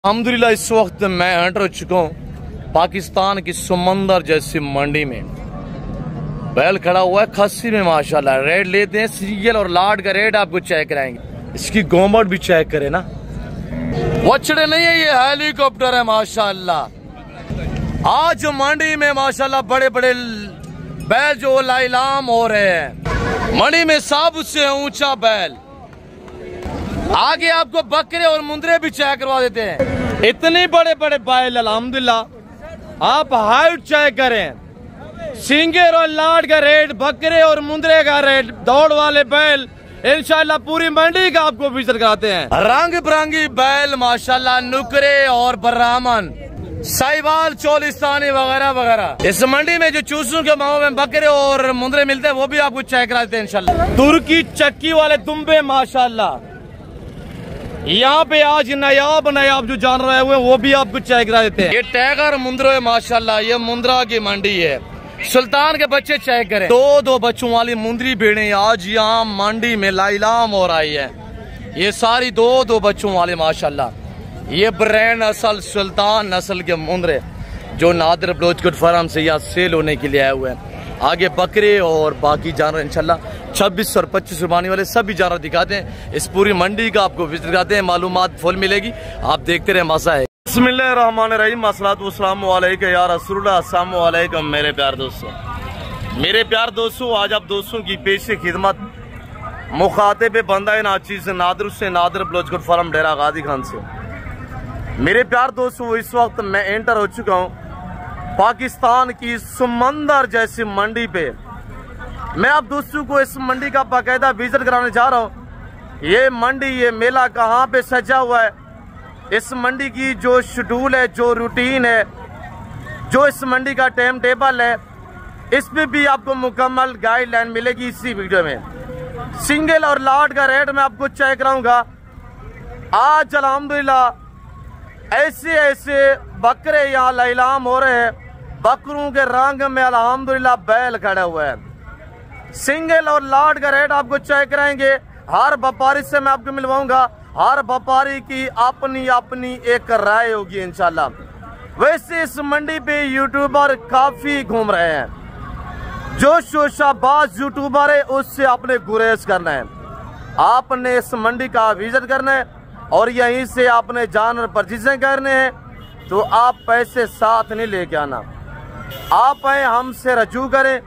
अल्हम्दुलिल्लाह इस वक्त मैं एंटर हो चुका हूँ पाकिस्तान की समंदर जैसी मंडी में। बैल खड़ा हुआ है खस्सी में माशाल्लाह। रेट लेते हैं सीरियल और लाड का रेट आपको चेक कराएंगे। इसकी गोमट भी चेक करे ना, वचड़े नहीं है, ये हेलीकॉप्टर है माशाल्लाह। आज मंडी में माशाल्लाह बड़े बड़े बैल जो लाइलाम हो रहे हैं। मंडी में सबसे ऊंचा बैल, आगे आपको बकरे और मुंदरे भी चेक करवा देते हैं। इतने बड़े बड़े बैल अल्हम्दुलिल्लाह। आप हाइट चेक करें, सिंगर और लाड का रेट, बकरे और मुंदरे का रेट, दौड़ वाले बैल इंशाल्लाह पूरी मंडी का आपको विजिट कराते हैं। रंग बिरंगी बैल माशाल्लाह, नुकरे और ब्राह्मण, साहिवाल, चोलिस्तानी वगैरह वगैरह। इस मंडी में जो चूसों के माओ में बकरे और मुंदरे मिलते हैं वो भी आपको चेक कराते हैं इंशाल्लाह। तुर्की चक्की वाले दुम्बे माशाल्लाह। यहाँ पे आज नयाब जो जानवर आए हुए हैं वो भी आपको चेक करा देते हैं। ये टैगर मुंदरो है माशाल्लाह। ये मुंद्रा की मंडी है। सुल्तान के बच्चे चेक करें, दो बच्चों वाली मुंदरी भेड़े आज यहाँ मंडी में लाइलाम हो रही है। ये सारी दो बच्चों वाले माशाल्लाह। ये ब्रांड नस्ल सुल्तान नस्ल के मुंदरे जो नादिर बलोच फार्म से यहाँ सेल होने के लिए आए हुए हैं। आगे बकरे और बाकी जानवर इंशाल्लाह 26 और 25 कुर्बानी वाले सभी जानवर दिखाते हैं। इस पूरी मंडी का आपको विजिट कराते हैं, मालूमात फुल मिलेगी, आप देखते रहे। मजा है। बिस्मिल्लाहिर्रहमानिर्रहीम, अस्सलातु वस्सलामु अलैका या रसूलल्लाह, अस्सलामु अलैकुम मेरे प्यार दोस्तों। आज आप दोस्तों की पेश खिदमत मुखातिब बंदा नाचीज नादिर से नादिर बलोच फार्म डेरा गाजी खान से। मेरे प्यार दोस्तों, इस वक्त मैं एंटर हो चुका हूँ पाकिस्तान की समंदर जैसी मंडी पे। मैं आप दोस्तों को इस मंडी का बाकायदा विजिट कराने जा रहा हूँ। ये मंडी, ये मेला कहाँ पे सजा हुआ है, इस मंडी की जो शेड्यूल है, जो रूटीन है, जो इस मंडी का टाइम टेबल है, इसमें भी आपको मुकम्मल गाइडलाइन मिलेगी इसी वीडियो में। सिंगल और लाट का रेट मैं आपको चेक कराऊंगा। आज अल्हम्दुलिल्लाह ऐसे बकरे यहाँ लाइलाम हो रहे हैं। बकरों के रंग में अल्हम्दुलिल्लाह बैल खड़े हुए हैं। सिंगल और लाट का रेट आपको चेक कराएंगे। हर व्यापारी से मैं आपको मिलवाऊंगा। हर व्यापारी की अपनी एक राय होगी इंशाल्लाह। वैसे इस मंडी पे यूट्यूबर काफी घूम रहे हैं। जो शोशाबाज यूट्यूबर है उससे आपने गुरेज करना है। आपने इस मंडी का विजिट करना है और यहीं से आपने जानवर परचेजिंग करने हैं। तो आप पैसे साथ नहीं लेके आना, आप आए हमसे रजू करें,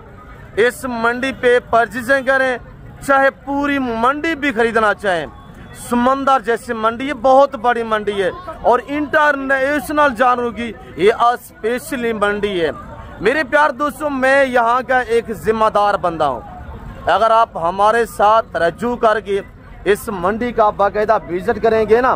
इस मंडी पे परचेजिंग करें। चाहे पूरी मंडी भी खरीदना चाहें, समंदर जैसी मंडी है, बहुत बड़ी मंडी है और इंटरनेशनल जानवरों की ये स्पेशली मंडी है। मेरे प्यार दोस्तों, मैं यहाँ का एक जिम्मेदार बंदा हूँ। अगर आप हमारे साथ रजू करके इस मंडी का बाकायदा विजिट करेंगे ना,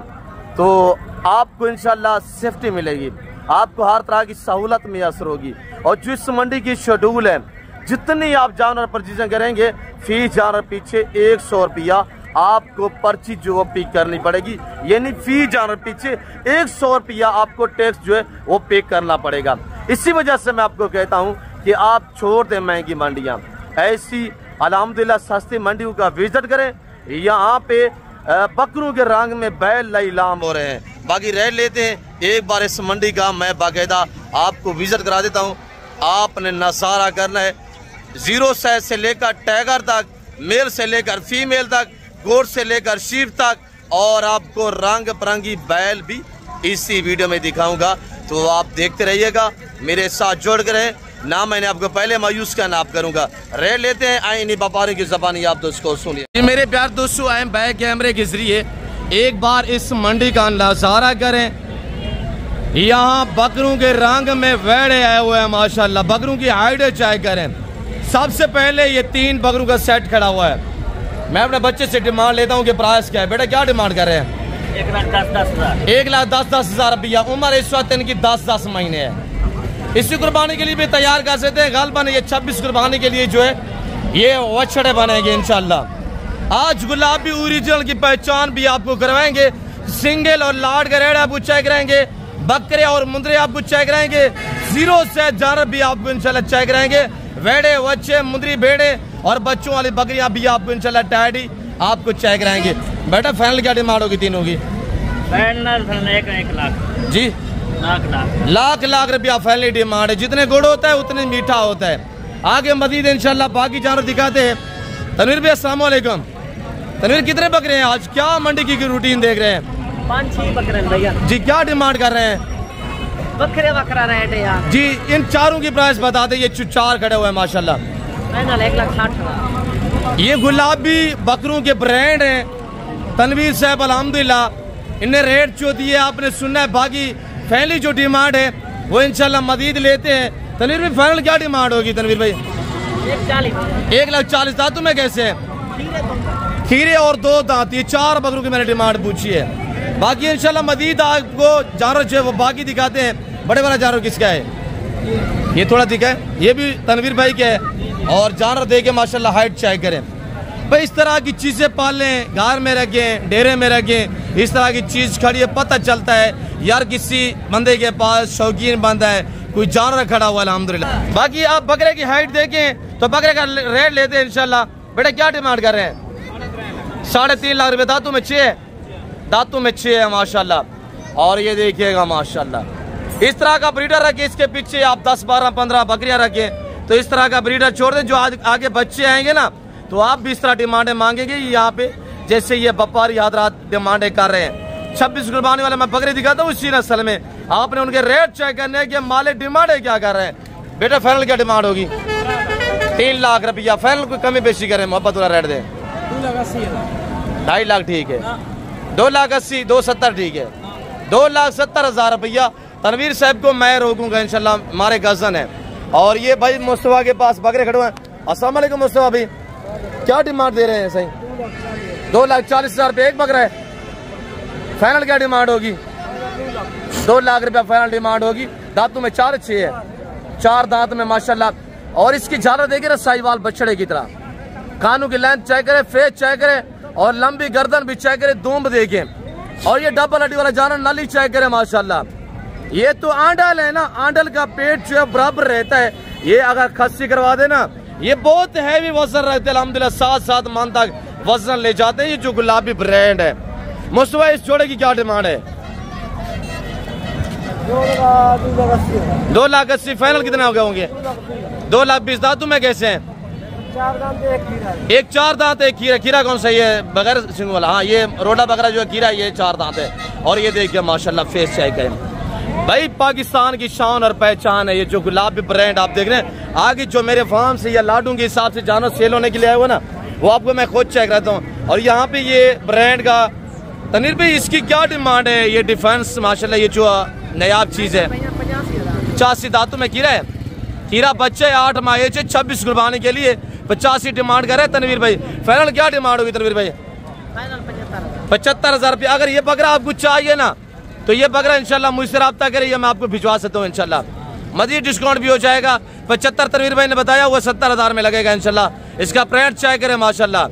तो आपको इंशाल्लाह सेफ्टी मिलेगी, आपको हर तरह की सहूलत मैसर होगी। और जो इस मंडी की शेड्यूल है, जितनी आप जानवर परचेजिंग करेंगे, फी जानवर पीछे 100 रुपया आपको पर्ची जो पे करनी पड़ेगी। यानी फी जानवर पीछे 100 रुपया आपको टैक्स जो है वो पे करना पड़ेगा। इसी वजह से मैं आपको कहता हूँ कि आप छोड़ दें महंगी मंडियाँ, ऐसी अल्हम्दुलिल्लाह सस्ती मंडियों का विजिट करें। यहाँ पे बकरों के रंग में बैल लाइलाम हो रहे हैं। बाकी रेट लेते हैं। एक बार इस मंडी का मैं बाकायदा आपको विजिट करा देता हूँ। आपने नज़ारा करना है, 0 साइज से लेकर टाइगर तक, मेल से लेकर फीमेल तक, गोट से लेकर शीप तक, और आपको रंग बिरंगी बैल भी इसी वीडियो में दिखाऊंगा। तो आप देखते रहिएगा, मेरे साथ जोड़ कर रहें। ना मैंने आपको पहले मायूस का नाप करूंगा। रेट लेते हैं, आए इन्हीं व्यापारी की जबानी आप दोस्तों सुनिए। मेरे प्यार दोस्तों, आए बैक कैमरे के जरिए एक बार इस मंडी का नजारा करें। यहाँ बकरों के रंग में वेड़े आए हुए हैं माशाल्लाह। बकरों की हाइट चेक करें। सबसे पहले ये 3 बकरों का सेट खड़ा हुआ है। मैं अपने बच्चे से डिमांड लेता हूँ कि प्राइस क्या है। बेटा क्या डिमांड कर रहे हैं? 1,10,10,000 रुपया। उम्र इस वक्त इनकी 10 महीने है। इसी कुर्बानी के लिए भी तैयार कर सकते हैं। गलबन ये 26 कुर्बानी के लिए जो है ये वछड़े बनेंगे इंशाल्लाह। आज गुलाबी ओरिजिनल की पहचान भी आपको करवाएंगे। सिंगल और लाट का रेट आपको चेक कराएंगे। बकरे और मुंदरे आपको चेक कराएंगे। 0 से जानवर भी आपको इंशाल्लाह चेक कराएंगे। वेड़े, वच्चे, मुंदरी, भेड़े और बच्चों वाली बकरियां भी आपको इंशाल्लाह टैडी आपको चेक कराएंगे। बेटा फाइनल क्या डिमांड होगी तीनों की? फाइनल 1 लाख जी, लाख रुपया फाइनली डिमांड है। जितने गुड़ होता है उतने मीठा होता है। आगे मजीद इंशाल्लाह बाकी जानवर दिखाते हैं। तनवीर भाई अस्सलाम वालेकुम। तनवीर कितने बकरे हैं आज, क्या मंडी की रूटीन देख रहे हैं? 5-6 बकरे भैया जी। क्या डिमांड कर रहे हैं? बकरा रेट है यार जी। इन चारों की प्राइस बता दें। ये 4 खड़े हुए हैं माशाल्लाह। फाइनल 1,60,000। ये गुलाबी बकरों के ब्रांड हैं तनवीर साहब अल्हम्दुलिल्लाह। इन्हें रेट जो दिए आपने सुनना है। बाकी फैमिली जो डिमांड है वो इंशाल्लाह मजीद लेते हैं। तनवीर भाई फाइनल क्या डिमांड होगी तनवीर भाई? 1,40,000। दांतों में कैसे है? खीरे और 2 दांत। ये 4 बकरों की मैंने डिमांड पूछी है। बाकी इंशाल्लाह मजीद आपको जानवर जो है वो बाकी दिखाते हैं। बड़े वाला जानवर किसका है? ये थोड़ा दिखा है, ये भी तनवीर भाई का है। और जानवर देखे माशाल्लाह हाइट चेक करें भाई। इस तरह की चीजें पालें, घर में रखें, डेरे में रखें। इस तरह की चीज खड़ी है, पता चलता है यार किसी बंदे के पास शौकीन बंदा है, कोई जानवर खड़ा हुआ अल्हम्दुलिल्लाह। बाकी आप बकरे की हाइट देखें तो बकरे का रेट लेते हैं इंशाल्लाह। बेटा क्या डिमांड कर रहे हैं? 3.5 लाख रुपए। दांतों में 6 है, दांतों में 6 है माशाल्लाह। और ये देखिएगा माशाल्लाह इस तरह का ब्रीडर रखे। इसके पीछे आप 10, 12, 15 बकरियां रखें तो इस तरह का ब्रीडर छोड़ दें। जो आज आगे बच्चे आएंगे ना तो आप भी इस तरह डिमांडें मांगेंगे यहाँ पे, जैसे ये व्यापारी हजरात डिमांडें कर रहे हैं। 26 कुर्बानी वाले मैं बकरे दिखाता हूँ इसी नस्ल में। आपने उनके रेट चेक करने हैं कि मालिक डिमांडें क्या कर रहे हैं। बेटा फाइनल क्या डिमांड होगी? 3 लाख रुपया। फाइनल कोई कमी बेशी करें, मोहब्बत वाला रेट दे। 2.5 लाख ठीक है। 2,80,000, 2,70,000 ठीक है। 2,70,000 रुपया तनवीर साहब को मैं रोकूंगा इंशाल्लाह। हमारे गजन है। और ये भाई मुस्तफा के पास बकरे खड़े हुए हैं। अस्सलाम वालेकुम मुस्तफा भाई, क्या डिमांड दे रहे हैं? सही 2,40,000 रुपये एक बकरा है। फाइनल क्या डिमांड होगी? 2 लाख रुपया फाइनल डिमांड होगी। दांतों में 4 अच्छे है, 4 दांत में माशाल्लाह। और इसकी झालर देखिए ना साहिवाल बछड़े की तरह। कानों की लेंथ चेक करे, फेस चेक करे और लंबी गर्दन भी चेक करे, दूंब देखें। और ये डबल हड्डी वाला जानवर नाली चेक करे माशाल्लाह। ये तो आंडल है ना, आंडल का पेट जो है बराबर रहता है। ये अगर खस्सी करवा दे ना, ये बहुत हैवी वजन रहते हैं अल्हम्दुलिल्लाह। 7-7 मन तक वजन ले जाते हैं। ये जो गुलाबी ब्रांड है। मुस्तफा इस जोड़े की क्या डिमांड है? 2,80,000। फाइनल कितने हो गए होंगे? 2,20,000। दांतों में कैसे हैं? 4 दांत एक 4 दांत एक खीरा। खीरा कौन सा? ये बगैर सिंग वाला। हाँ ये रोडा बकरा जो है खीरा, ये 4 दांत है। और ये देखिए माशाल्लाह फेस चेक है भाई। पाकिस्तान की शान और पहचान है ये जो गुलाबी ब्रांड आप देख रहे हैं। आगे जो मेरे फार्म से या लाडू के हिसाब से जानवर सेल होने के लिए आए हुए ना, वो आपको मैं खुद चेक रहता हूँ। और यहाँ पे ये ब्रांड का तनवीर भाई इसकी क्या डिमांड है? ये डिफेंस माशाल्लाह ये जो नयाब चीज है। 85 दांतों में खीरा है। खीरा बच्चे 8 माह 26 कुर्बानी के लिए 85 डिमांड कर रहे हैं तनवीर भाई। फाइनल क्या डिमांड होगी तनवीर भाई? 75,000 रुपया। अगर ये बकरा आपको चाहिए ना तो ये बकरा इंशाल्लाह मुझसे रब्ता करिए, मैं आपको भिजवा सकता हूँ इंशाल्लाह। मजीद डिस्काउंट भी हो जाएगा। 75 तनवीर भाई ने बताया हुआ 70,000 में लगेगा इंशाल्लाह। इसका प्रिंट चेक करें माशाल्लाह।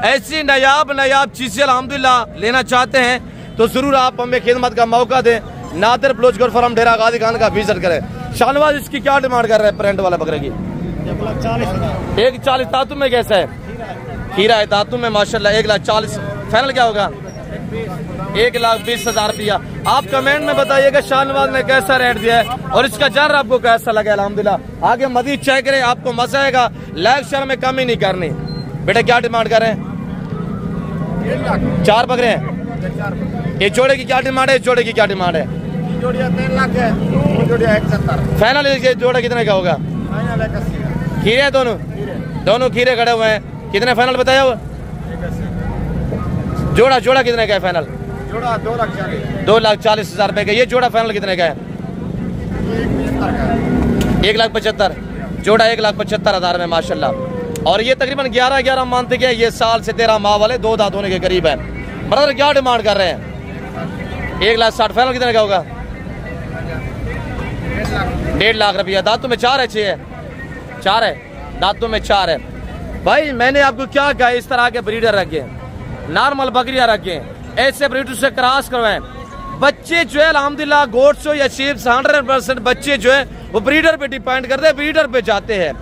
ऐसी नयाब चीजें अल्हम्दुलिल्लाह लेना चाहते हैं तो जरूर आप हमें खिदमत का मौका दें। नादिर ब्लोच गोट फार्म डेरा गाजी खान का विजिट करें। शाहनवाज इसकी क्या डिमांड कर रहे हैं प्रिंट वाला बकरे की? 1,40,000। दांतों में कैसा है? खीरा है दांतों में माशाल्लाह। 1,40,000। फाइनल क्या होगा? 1,20,000 रुपया। आप कमेंट में बताइएगा शाहनवाज ने कैसा रेट दिया है और इसका जार आपको कैसा लगा। अल्हम्दुलिल्लाह आगे मजीद चेक करें, आपको मजा आएगा। लाइक शेयर में कमी नहीं करनी। बेटा क्या डिमांड कर रहे हैं? 4 बकरे हैं। ये जोड़े की क्या डिमांड है? जोड़े की क्या डिमांड है? 3 लाख है। 1,70,000। फाइनल ये जोड़ा कितने का होगा? खीरे दोनों खीरे खड़े हुए हैं। कितने फाइनल बताया हुआ? जोड़ा कितने का है फाइनल? जोड़ा 2,40,000। 2,40,000 रुपए का। ये जोड़ा फाइनल कितने का है? 1,75,000। जोड़ा 1,75,000 में माशाल्लाह। और ये तकरीबन 11 मानते हैं। ये साल से 13 माह वाले 2 दांत होने के करीब है। ब्रदर क्या डिमांड कर रहे हैं? 1,60,000। फाइनल कितने का होगा? 1.5 लाख रुपया। दांतों में 4 है, 6 है? 4 है। दांतों में 4 है। भाई मैंने आपको क्या कहा, इस तरह के ब्रीडर रखे, नॉर्मल बकरियां रखे, ऐसे ब्रीडर से क्रॉस करवाएं। बच्चे जो है अल्हम्दुलिल्लाह गोट्स या शीप्स 100% बच्चे जो है वो ब्रीडर पे डिपेंड करते हैं, ब्रीडर पे जाते हैं।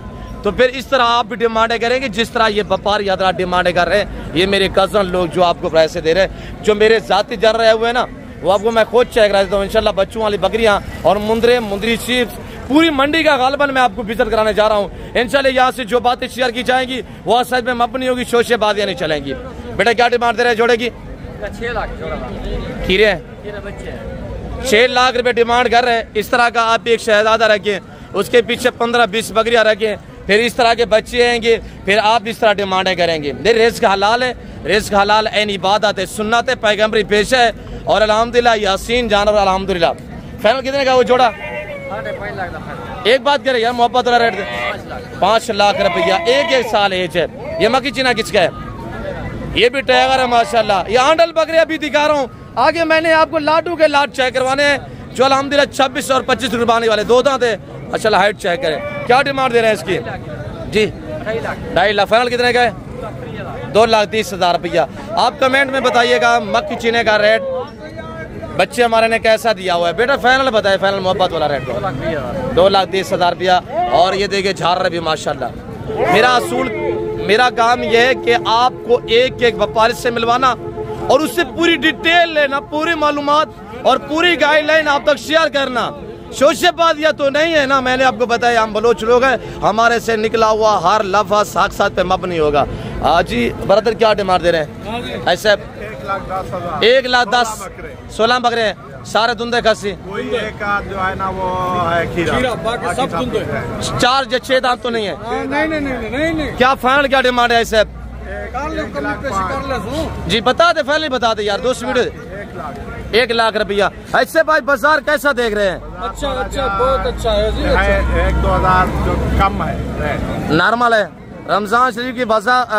तो फिर इस तरह आप भी डिमांडें करेंगे जिस तरह ये व्यापारी यात्रा डिमांडें कर रहे हैं। ये मेरे कज़न लोग जो आपको पैसे दे रहे हैं, जो मेरे जाती जन रहे हुए हैं ना, वो आपको मैं खुद चेक करा देता हूँ। इंशाल्लाह बच्चों वाली बकरियाँ और मुंदरी चिप्स पूरी मंडी का गालबन मैं आपको विजिट कराने जा रहा हूँ। इंशाल्लाह यहाँ से जो बातें शेयर की जाएंगी वो सच में मबनी होगी, शोशेबाजियाँ नहीं चलेंगी। बेटा क्या डिमांड दे रहे हैं जोड़े की? 6 लाख जोड़ा खीरे 6 लाख रुपए डिमांड कर रहे हैं। इस तरह का आप एक शहजादा रखें, उसके पीछे 15-20 बकरियां रखें, फिर इस तरह के बच्चे आएंगे, फिर आप इस तरह डिमांडें करेंगे। रिज़्क़ हलाल है, रिज़्क़ हलाल ऐन इबादत है, सुन्नत है, पैगम्बरी पेशा है और अल्हम्दुलिल्लाह यासीन जानवर अल्हम्दुलिल्लाह। फाइनल कितने का वो जोड़ा? 5.5 लाख। एक बात करे यार, मोहब्बत वाला रेट दे। 5 लाख रुपया, एक साल एज है। ये मक्की चीना किसका है? ये भी टाइगर है माशाल्लाह। ये आंडल बकरे अभी दिखा रहा हूँ। आगे मैंने आपको लाडू के लाट चेक करवाने हैं जो अल्हम्दुलिल्लाह 26 और 25 रुपये वाले 2 दांत है। अच्छा हाइट चेक करें। क्या डिमांड दे रहे हैं इसकी? जी 2.5 लाख। फाइनल कितने का है? 2,30,000 रुपया। आप कमेंट में बताइएगा मक्की चीने का रेट बच्चे हमारे ने कैसा दिया हुआ है। बेटा फाइनल बताए, फाइनल मोहब्बत वाला रेट 2,30,000 रुपया। और ये देखिए झार भी माशाल्लाह। मेरा काम यह है कि आपको एक एक व्यापारी से मिलवाना और उससे पूरी डिटेल लेना, पूरी मालूमात और पूरी गाइडलाइन आप तक शेयर करना। शोशेबाजिया तो नहीं है ना, मैंने आपको बताया हम बलोच लोग हैं, हमारे से निकला हुआ हर लफ्ज़ साथ साथ पे मबनी होगा। जी ब्रदर क्या डिमांड दे रहे हैं? ऐसे 1,10,000 16 बकरे हैं, सारे धुंधे खस्सी। जो है ना वो है खीरा, बाकी सब धुंधे। 4 या 6 दांत तो नहीं है? नहीं। क्या फाइनल क्या डिमांड है ऐसे? जी बता दे, फाइनल बता दे यार, दोस्त वीडियो 1 लाख रुपया। ऐसे भाई बाजार कैसा देख रहे हैं? अच्छा बहुत अच्छा है जी। 1-2 हज़ार जो कम है, नॉर्मल है। रमजान शरीफ की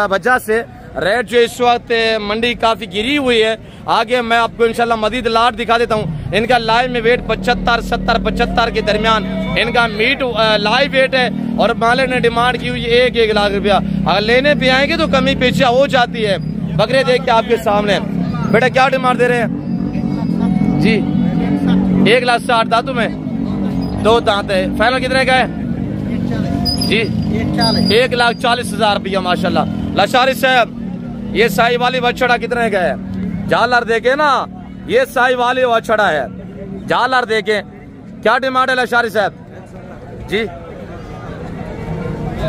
वजह से रेट जो इस वक्त मंडी काफी गिरी हुई है। आगे मैं आपको इंशाल्लाह मजीद लाट दिखा देता हूँ। इनका लाइव में वेट 75, 70, 75 के दरमियान इनका मीट लाइव वेट है और मालिक ने डिमांड की हुई 1 लाख रुपया। अगर लेने पे आएंगे तो कमी पेशिया हो जाती है। बकरे देख के आपके सामने। बेटा क्या डिमांड दे रहे हैं जी? 1,60,000 दांतों में 2 दांत है। फाइनल कितने का है जी? 1,40,000 रुपया माशाल्लाह। लशारी साहब ये साई वाली बछड़ा कितने का है? झालर देखे ना, ये साई वाली बछड़ा है, झालर देखे। क्या डिमांड है लशारी साहब जी?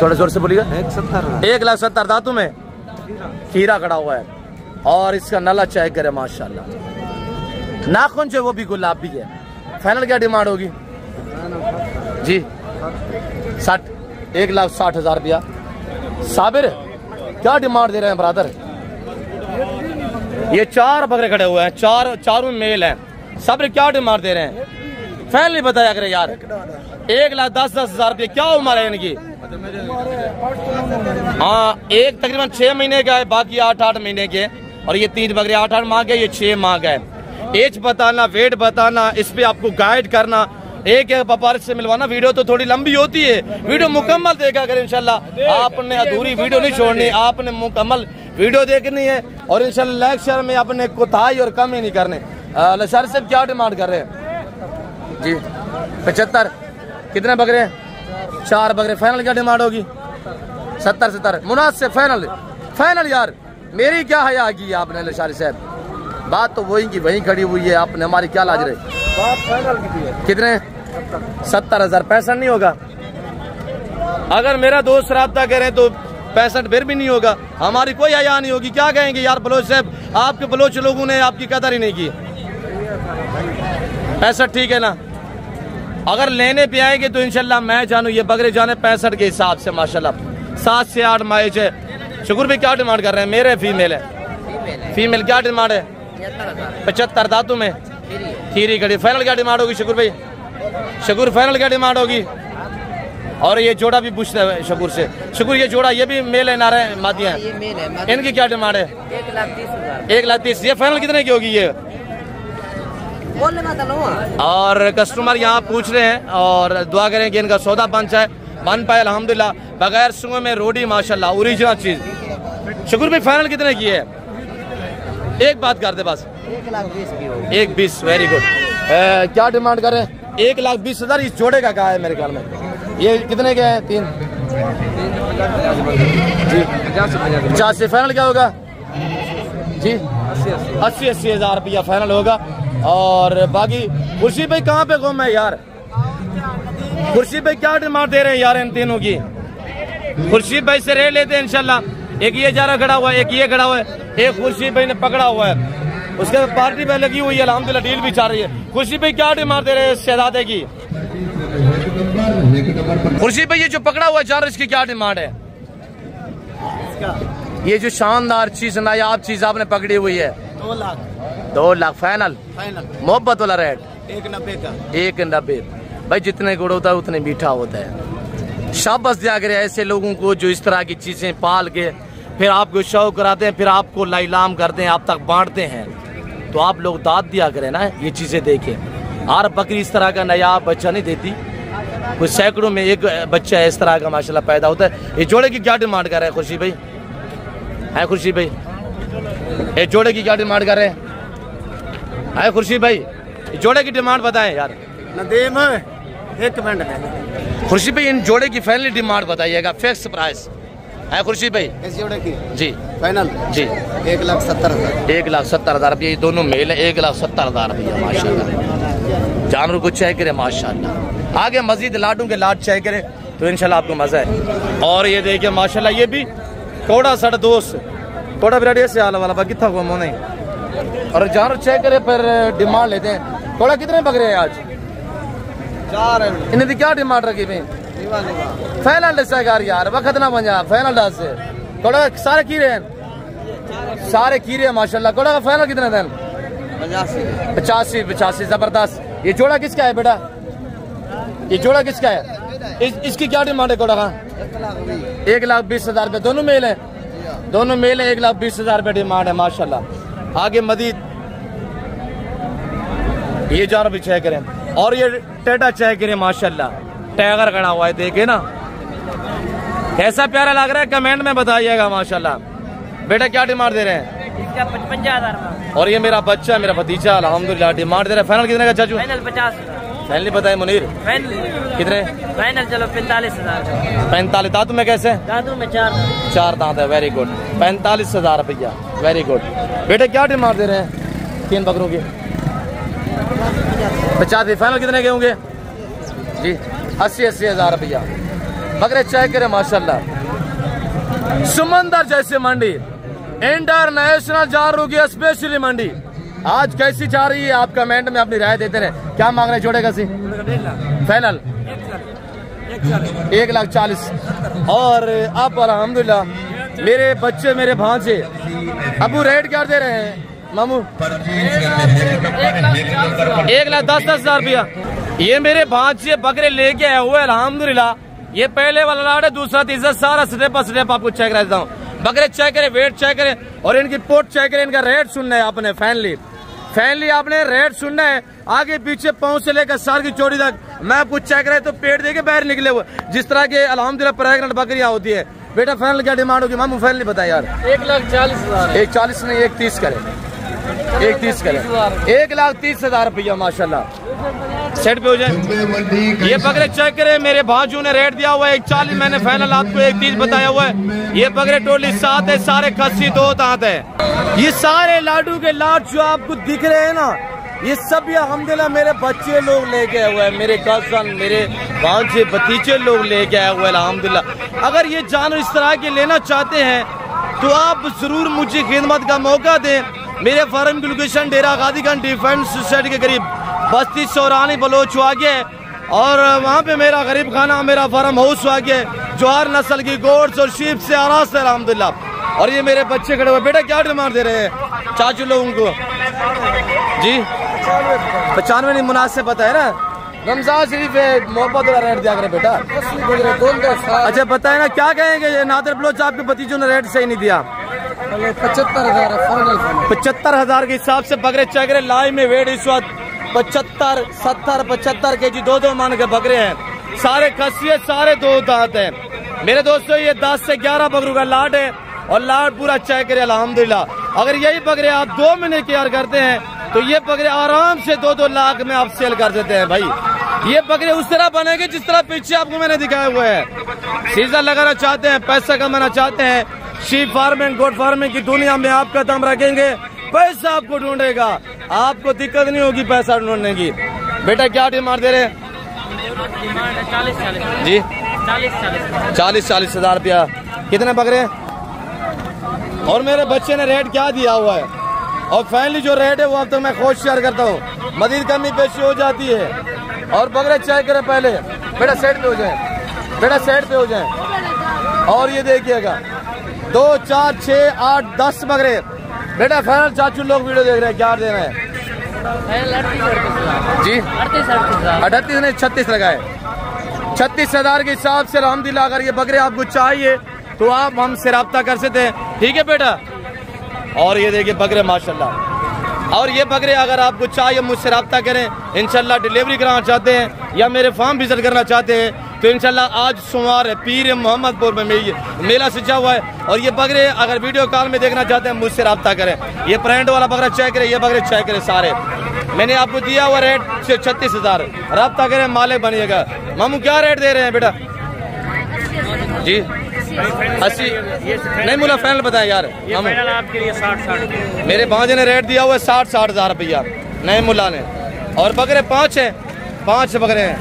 थोड़ा जोर से बोलिएगा। 1,70,000 दांतों में खीरा खड़ा हुआ है और इसका नला चेक करे माशाल्लाह। नाखून जो वो भी गुलाबी है। फाइनल क्या डिमांड होगी जी? 1,60,000 रुपया। साबिर क्या डिमांड दे रहे हैं ब्रदर? ये 4 बकरे खड़े हुए हैं, चारों मेल हैं। साबिर क्या डिमांड दे रहे हैं? फाइनल बताया करे यार। 1,10,000 रुपये। क्या उम्र है इनकी? हाँ, एक तकरीबन 6 महीने का है, बाकी 8-8 महीने के। और ये 3 बकरे 8-8 माह के, ये 6 माह का है। एज बताना, वेट बताना, इस पे आपको गाइड करना, एक व्यापारी से मिलवाना। वीडियो तो थोड़ी लंबी होती है, वीडियो मुकम्मल देखा करें इंशाल्लाह। आपने अधूरी वीडियो नहीं छोड़नी, आपने मुकम्मल वीडियो देखनी है और इंशाल्लाह लाइक शेयर में आपने कोताही और कमी नहीं करने। लशार साहब क्या डिमांड कर रहे हैं जी? 75। कितने बकरे हैं? 4 बकरे। फाइनल क्या डिमांड होगी? 70 मुनासिब। फाइनल यार, मेरी क्या हया की आपने लशारी साहब? बात तो वही की वही खड़ी हुई है, आपने हमारी क्या लाज रही? बात फाइनल की है। कितने? 70,000। 65 नहीं होगा? अगर मेरा दोस्त राब्ता करें तो 65 फिर भी नहीं होगा, हमारी कोई हया नहीं होगी। क्या कहेंगे यार बलोच साहब, आपके बलोच लोगों ने आपकी कदर ही नहीं की। 65 ठीक है ना? अगर लेने पे आएंगे तो इंशाल्लाह मैं जानू ये बकरे जाने 65 के हिसाब से माशाल्लाह। 7 से 8 माइज है। शुक्र भी क्या डिमांड कर रहे हैं? मेरे फीमेल है। फीमेल क्या डिमांड है? 75 दांतों में खीरी खड़ी। फाइनल क्या डिमांड होगी शुक्र भाई? शुक्र फाइनल क्या डिमांड होगी? और ये जोड़ा भी पूछता है शुक्र से। शुक्र ये जोड़ा ये भी मेल है ना रहे मादियाँ? इनकी क्या डिमांड है? 1,30,000। ये फाइनल कितने की होगी ये? और कस्टमर यहाँ पूछ रहे हैं और दुआ करें कि इनका सौदा बन पाए अल्हम्दुलिल्लाह। बगैर सुंगों में रोटी माशाल्लाह ओरिजिनल चीज। शुक्र भाई फाइनल कितने की है? एक बात कर दे बस। 1,20,000 वेरी गुड। क्या डिमांड कर रहे हैं? 1,20,000 इस जोड़े का कहा है मेरे ख्याल में। ये कितने के हैं? 3 जी 50 से फाइनल क्या होगा जी? 80 हज़ार रुपया फाइनल होगा। और बाकी खुर्शीद भाई कहाँ पे गुम है यार? खुर्शीद भाई क्या डिमांड दे रहे हैं यार इन तीनों की? खुर्शीद भाई से रेट लेते हैं इंशाल्लाह। एक ये जारा खड़ा हुआ है, एक ये खड़ा हुआ है, एक खुर्शीद भाई ने पकड़ा हुआ है, उसके बाद पार्टी पे लगी हुई है, अल्हम्दुलिल्लाह डील भी चल रही है। खुर्शीद भाई क्या डिमांड दे रहे हैं शहजादे की? खुर्शीद भाई ये जो पकड़ा हुआ है जानवर इसकी क्या डिमांड है? ये जो शानदार चीज नायाब चीज आपने पकड़ी हुई है 2 लाख फाइनल। मोहब्बत वाला रेट 190 का। 190। भाई जितने गुड़ होता है उतने मीठा होता है। शाबाश दिया करे ऐसे लोगों को जो इस तरह की चीजें पाल के फिर आपको शौक कराते हैं, फिर आपको लाइलाम करते हैं, आप तक बांटते हैं। तो आप लोग दाद दिया करें ना, ये चीजें देखें। हर बकरी इस तरह का नायाब बच्चा नहीं देती, कुछ सैकड़ों में एक बच्चा इस तरह का माशाल्लाह पैदा होता है। ये जोड़े की क्या डिमांड कर रहे हैं खुर्शीद भाई? है खुर्शीद भाई ये जोड़े की क्या डिमांड कर रहे हैं? है खुर्शीद भाई जोड़े की डिमांड बताएं यार। नदीम एक मिनट खुर्शीद भाई इन जोड़े की फाइनल डिमांड बताइएगा, फिक्स प्राइस है खुर्शीद भाई? इस जोड़े की जी फाइनल जी 1,70,000। 1,70,000 रुपये। ये दोनों मेल है। 1,70,000 रुपया माशाल्लाह। जानवर को चेक करें माशाल्लाह। आगे मजीद लाडू के लाड चेक करें तो इंशाल्लाह आपको मजा है। और ये देखिए माशाल्लाह ये भी थोड़ा सा दोस्त थोड़ा बिराड़ी से हाल वाला बाकी था वो नहीं। और जानवर चेक करें फिर डिमांड लेते हैं। थोड़ा कितने बकरे हैं आज? 4 है। इन्हें क्या डिमांड रखी भाई? फाइनल दसेगार यार वक्त ना बन जा फाइनल डाल से थोड़ा सारे कीरे हैं, सारे कीरे माशाल्लाह। थोड़ा का फाइनल कितने दिन? 85 जबरदस्त। ये जोड़ा किसका है बेटा? ये जोड़ा किसका है? इसकी क्या डिमांड है? कोड़ा का 1,20,000 रुपये। दोनों मेल है, दोनों मेल है। 1,20,000 रुपये डिमांड है माशाल्लाह। आगे मजीद ये जानवर भी चेक करें। और ये टेटा चेक करें माशाल्लाह। टाइगर खड़ा हुआ है देखे ना, कैसा प्यारा लग रहा है कमेंट में बताइएगा माशाल्लाह। बेटा क्या डिमांड दे रहे हैं? इसका 55,000। और ये मेरा बच्चा मेरा भतीजा अल्हम्दुलिल्लाह डिमांड दे रहा है। फाइनल कितने का चाचू? फाइनल 50। फाइनल नहीं बताए मुनीर? फाइनल कितने? फाइनल चलो 45,000। 45। दांतों में कैसे? दादू में 4 दांत है। Very good. 45,000 रुपया। Very good. बेटे क्या डिमांड दे रहे हैं 3 बकरों की? 50। फाइनल कितने के होंगे जी? 80,000 रुपया। बकरे चेक करें माशाल्लाह। समंदर जैसे मंडी, इंटरनेशनल जानवरों की स्पेशली मंडी आज कैसी जा रही है? आप कमेंट में अपनी राय देते रहे। क्या मांग रहे जोड़े का सी? फाइनल 1,40,000। और अब अल्हम्दुलिल्लाह मेरे बच्चे मेरे भांजे अबू रेट क्या दे रहे हैं मामू? 1,10,000 रुपया। ये मेरे भांजे बकरे लेके आए हुए अल्हम्दुलिल्लाह। ये पहले वाला लाड है, दूसरा तीसरा सारा स्टेप आपको चेक कर देता हूँ। बकरे चेक करें, वेट चेक करें और इनकी पोट चेक करें। इनका रेट सुनना है आपने। फाइनली आपने रेट सुनना है। आगे पीछे पाँव से लेकर सर की चोटी तक मैं आपको चेक करे तो पेट देके बाहर निकले हुए जिस तरह के अल्हम्दुलिल्लाह प्रेग्नेंट बकरियां होती है। बेटा फाइनल क्या डिमांड होगी मामू? फाइनल बताए यार। 1,40,000। 1,40 नहीं 1,30 करें। 1,30 करें। 1,30,000 रुपया माशाल्लाह। सेट पे हो जाए। ये बकरे चेक करें मेरे भांजू ने रेट दिया हुआ है 1,40। मैंने फाइनल आपको 1,30 बताया हुआ है। ये बकरे टोटली 7 है, सारे खस्सी 2 दांत है। ये सारे लाडू के लाड जो आपको दिख रहे हैं ना, ये सब अल्हम्दुलिल्लाह मेरे बच्चे लोग लेके आए हुए हैं, मेरे कजन मेरे भांजे भतीजे लोग लेके आए हुए हैं अल्हम्दुलिल्लाह। अगर ये जानवर इस तरह के लेना चाहते हैं तो आप जरूर मुझे खिदमत का मौका दें। मेरे फार्म की लोकेशन डेरा गाजीगंज डिफेंस सोसाइटी के करीब बस्ती सौरानी बलोच आगे है। और वहाँ पे मेरा गरीब खाना मेरा फार्म हाउस आगे जो हर नस्ल की गोड्स और शीप से आराज है अल्हम्दुलिल्लाह। और ये मेरे बच्चे खड़े हुए। बेटा क्या डिमांड दे रहे हैं चाचू लोगों को जी? 95 नहीं मुनासिब पता है ना। रमजान शरीफ है, मोहब्बत वाला रेट दिया करें बेटा। अच्छा बताए ना क्या कहेंगे? ये नादर बलोच आपके भतीजों ने रेट सही नहीं दिया। 75,000 के हिसाब से बकरे चेक करें। लाइव में वेट इस वक्त 75, 70, 75 kg 2-2 मान के बकरे हैं। सारे खस्सी है, सारे 2 दांत हैं मेरे दोस्तों। ये 10 से 11 बकरों का लाट है और लाट पूरा चेक करें अल्हम्दुलिल्लाह। अगर यही बकरे आप 2 महीने केयर करते हैं तो ये बकरे आराम से 2-2 लाख में आप सेल कर देते हैं भाई। ये बकरे उस तरह बनेंगे जिस तरह पीछे आपको मैंने दिखाया हुआ है। सीजन लगाना चाहते हैं, पैसा कमाना चाहते हैं, शीप फार्मिंग गोट फार्मिंग की दुनिया में आप कदम रखेंगे, पैसा आपको ढूंढेगा, आपको दिक्कत नहीं होगी पैसा ढूंढने की। बेटा क्या डिमांड दे रहे हैं? डिमांड है 40 जी 40 हज़ार रुपया। कितने बकरे? और मेरे बच्चे ने रेट क्या दिया हुआ है, और फाइनली जो रेट है वो अब तक मैं खुद शेयर करता हूँ, मजीद कमी पेशी हो जाती है। और बकरे चेक करें पहले, बेटा साइड पे हो जाए, बेटा साइड पे हो जाए। और ये देखिएगा 2 4 6 8 10 बकरे। बेटा फाइनल चाचू लोग वीडियो देख रहे हैं, क्या दे रहे हैं जी? 38 नहीं 36 लगाए। 36 हज़ार के हिसाब से अलहम्दुलिल्लाह अगर ये बकरे आपको चाहिए तो आप हमसे रब्ता कर सकते हैं, ठीक है बेटा। और ये देखिए बकरे माशाल्लाह। और ये बकरे अगर आपको चाहिए मुझसे रब्ता करें, इंशाल्लाह डिलीवरी कराना चाहते हैं या मेरे फार्म विजिट करना चाहते हैं तो इंशाल्लाह आज सोमवार है, पीर मोहम्मदपुर में मेला सजा हुआ है। और ये बकरे अगर वीडियो कॉल में देखना चाहते हैं मुझसे रब्ता करें। ये प्रिंट वाला बकरा चेक करें, ये बकरे चेक करें सारे। मैंने आपको दिया हुआ रेट से 36 हज़ार, रब्ता करें मालिक बनिएगा। मामू क्या रेट दे रहे हैं बेटा जी? 80 नहीं मुला फाइनल बताएं यार मामू। आपके लिए 60 मेरे भांजे ने रेट दिया हुआ है 60 हज़ार रुपया नए मुला ने। और बकरे 5 हैं, 5 बकरे हैं।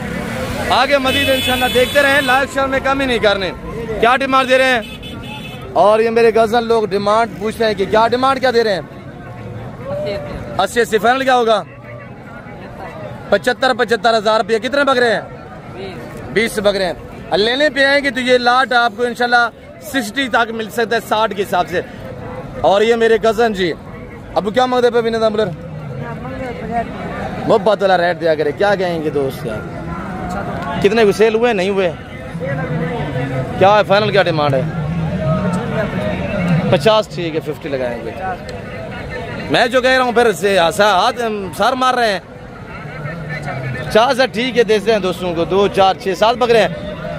आगे मजीद इंशाल्लाह देखते रहें, लाइक शेयर में कमी नहीं करने। क्या डिमांड दे रहे हैं? और ये मेरे गजल लोग डिमांड पूछ रहे हैं कि क्या डिमांड क्या दे रहे हैं? 80 फाइनल क्या होगा? 75 हज़ार रुपया। कितने बकरे हैं? 20 बकरे हैं। लेने पे आएंगे तो ये लाट आपको इंशाल्लाह 60 तक मिल सकता है, 60 के हिसाब से। और ये मेरे कजन जी अब क्या मांगते पे बिना दमलर मोहब्बत वाला रेट दिया करे, क्या कहेंगे दोस्त यार? कितने को सेल हुए नहीं हुए? क्या है फाइनल क्या डिमांड है? 50 ठीक है, 50 लगाएंगे। मैं जो कह रहा हूँ फिर से हाथ सर मार रहे हैं। 50 ठीक है, देते हैं दोस्तों को। 2 4 6 7 बकरे हैं,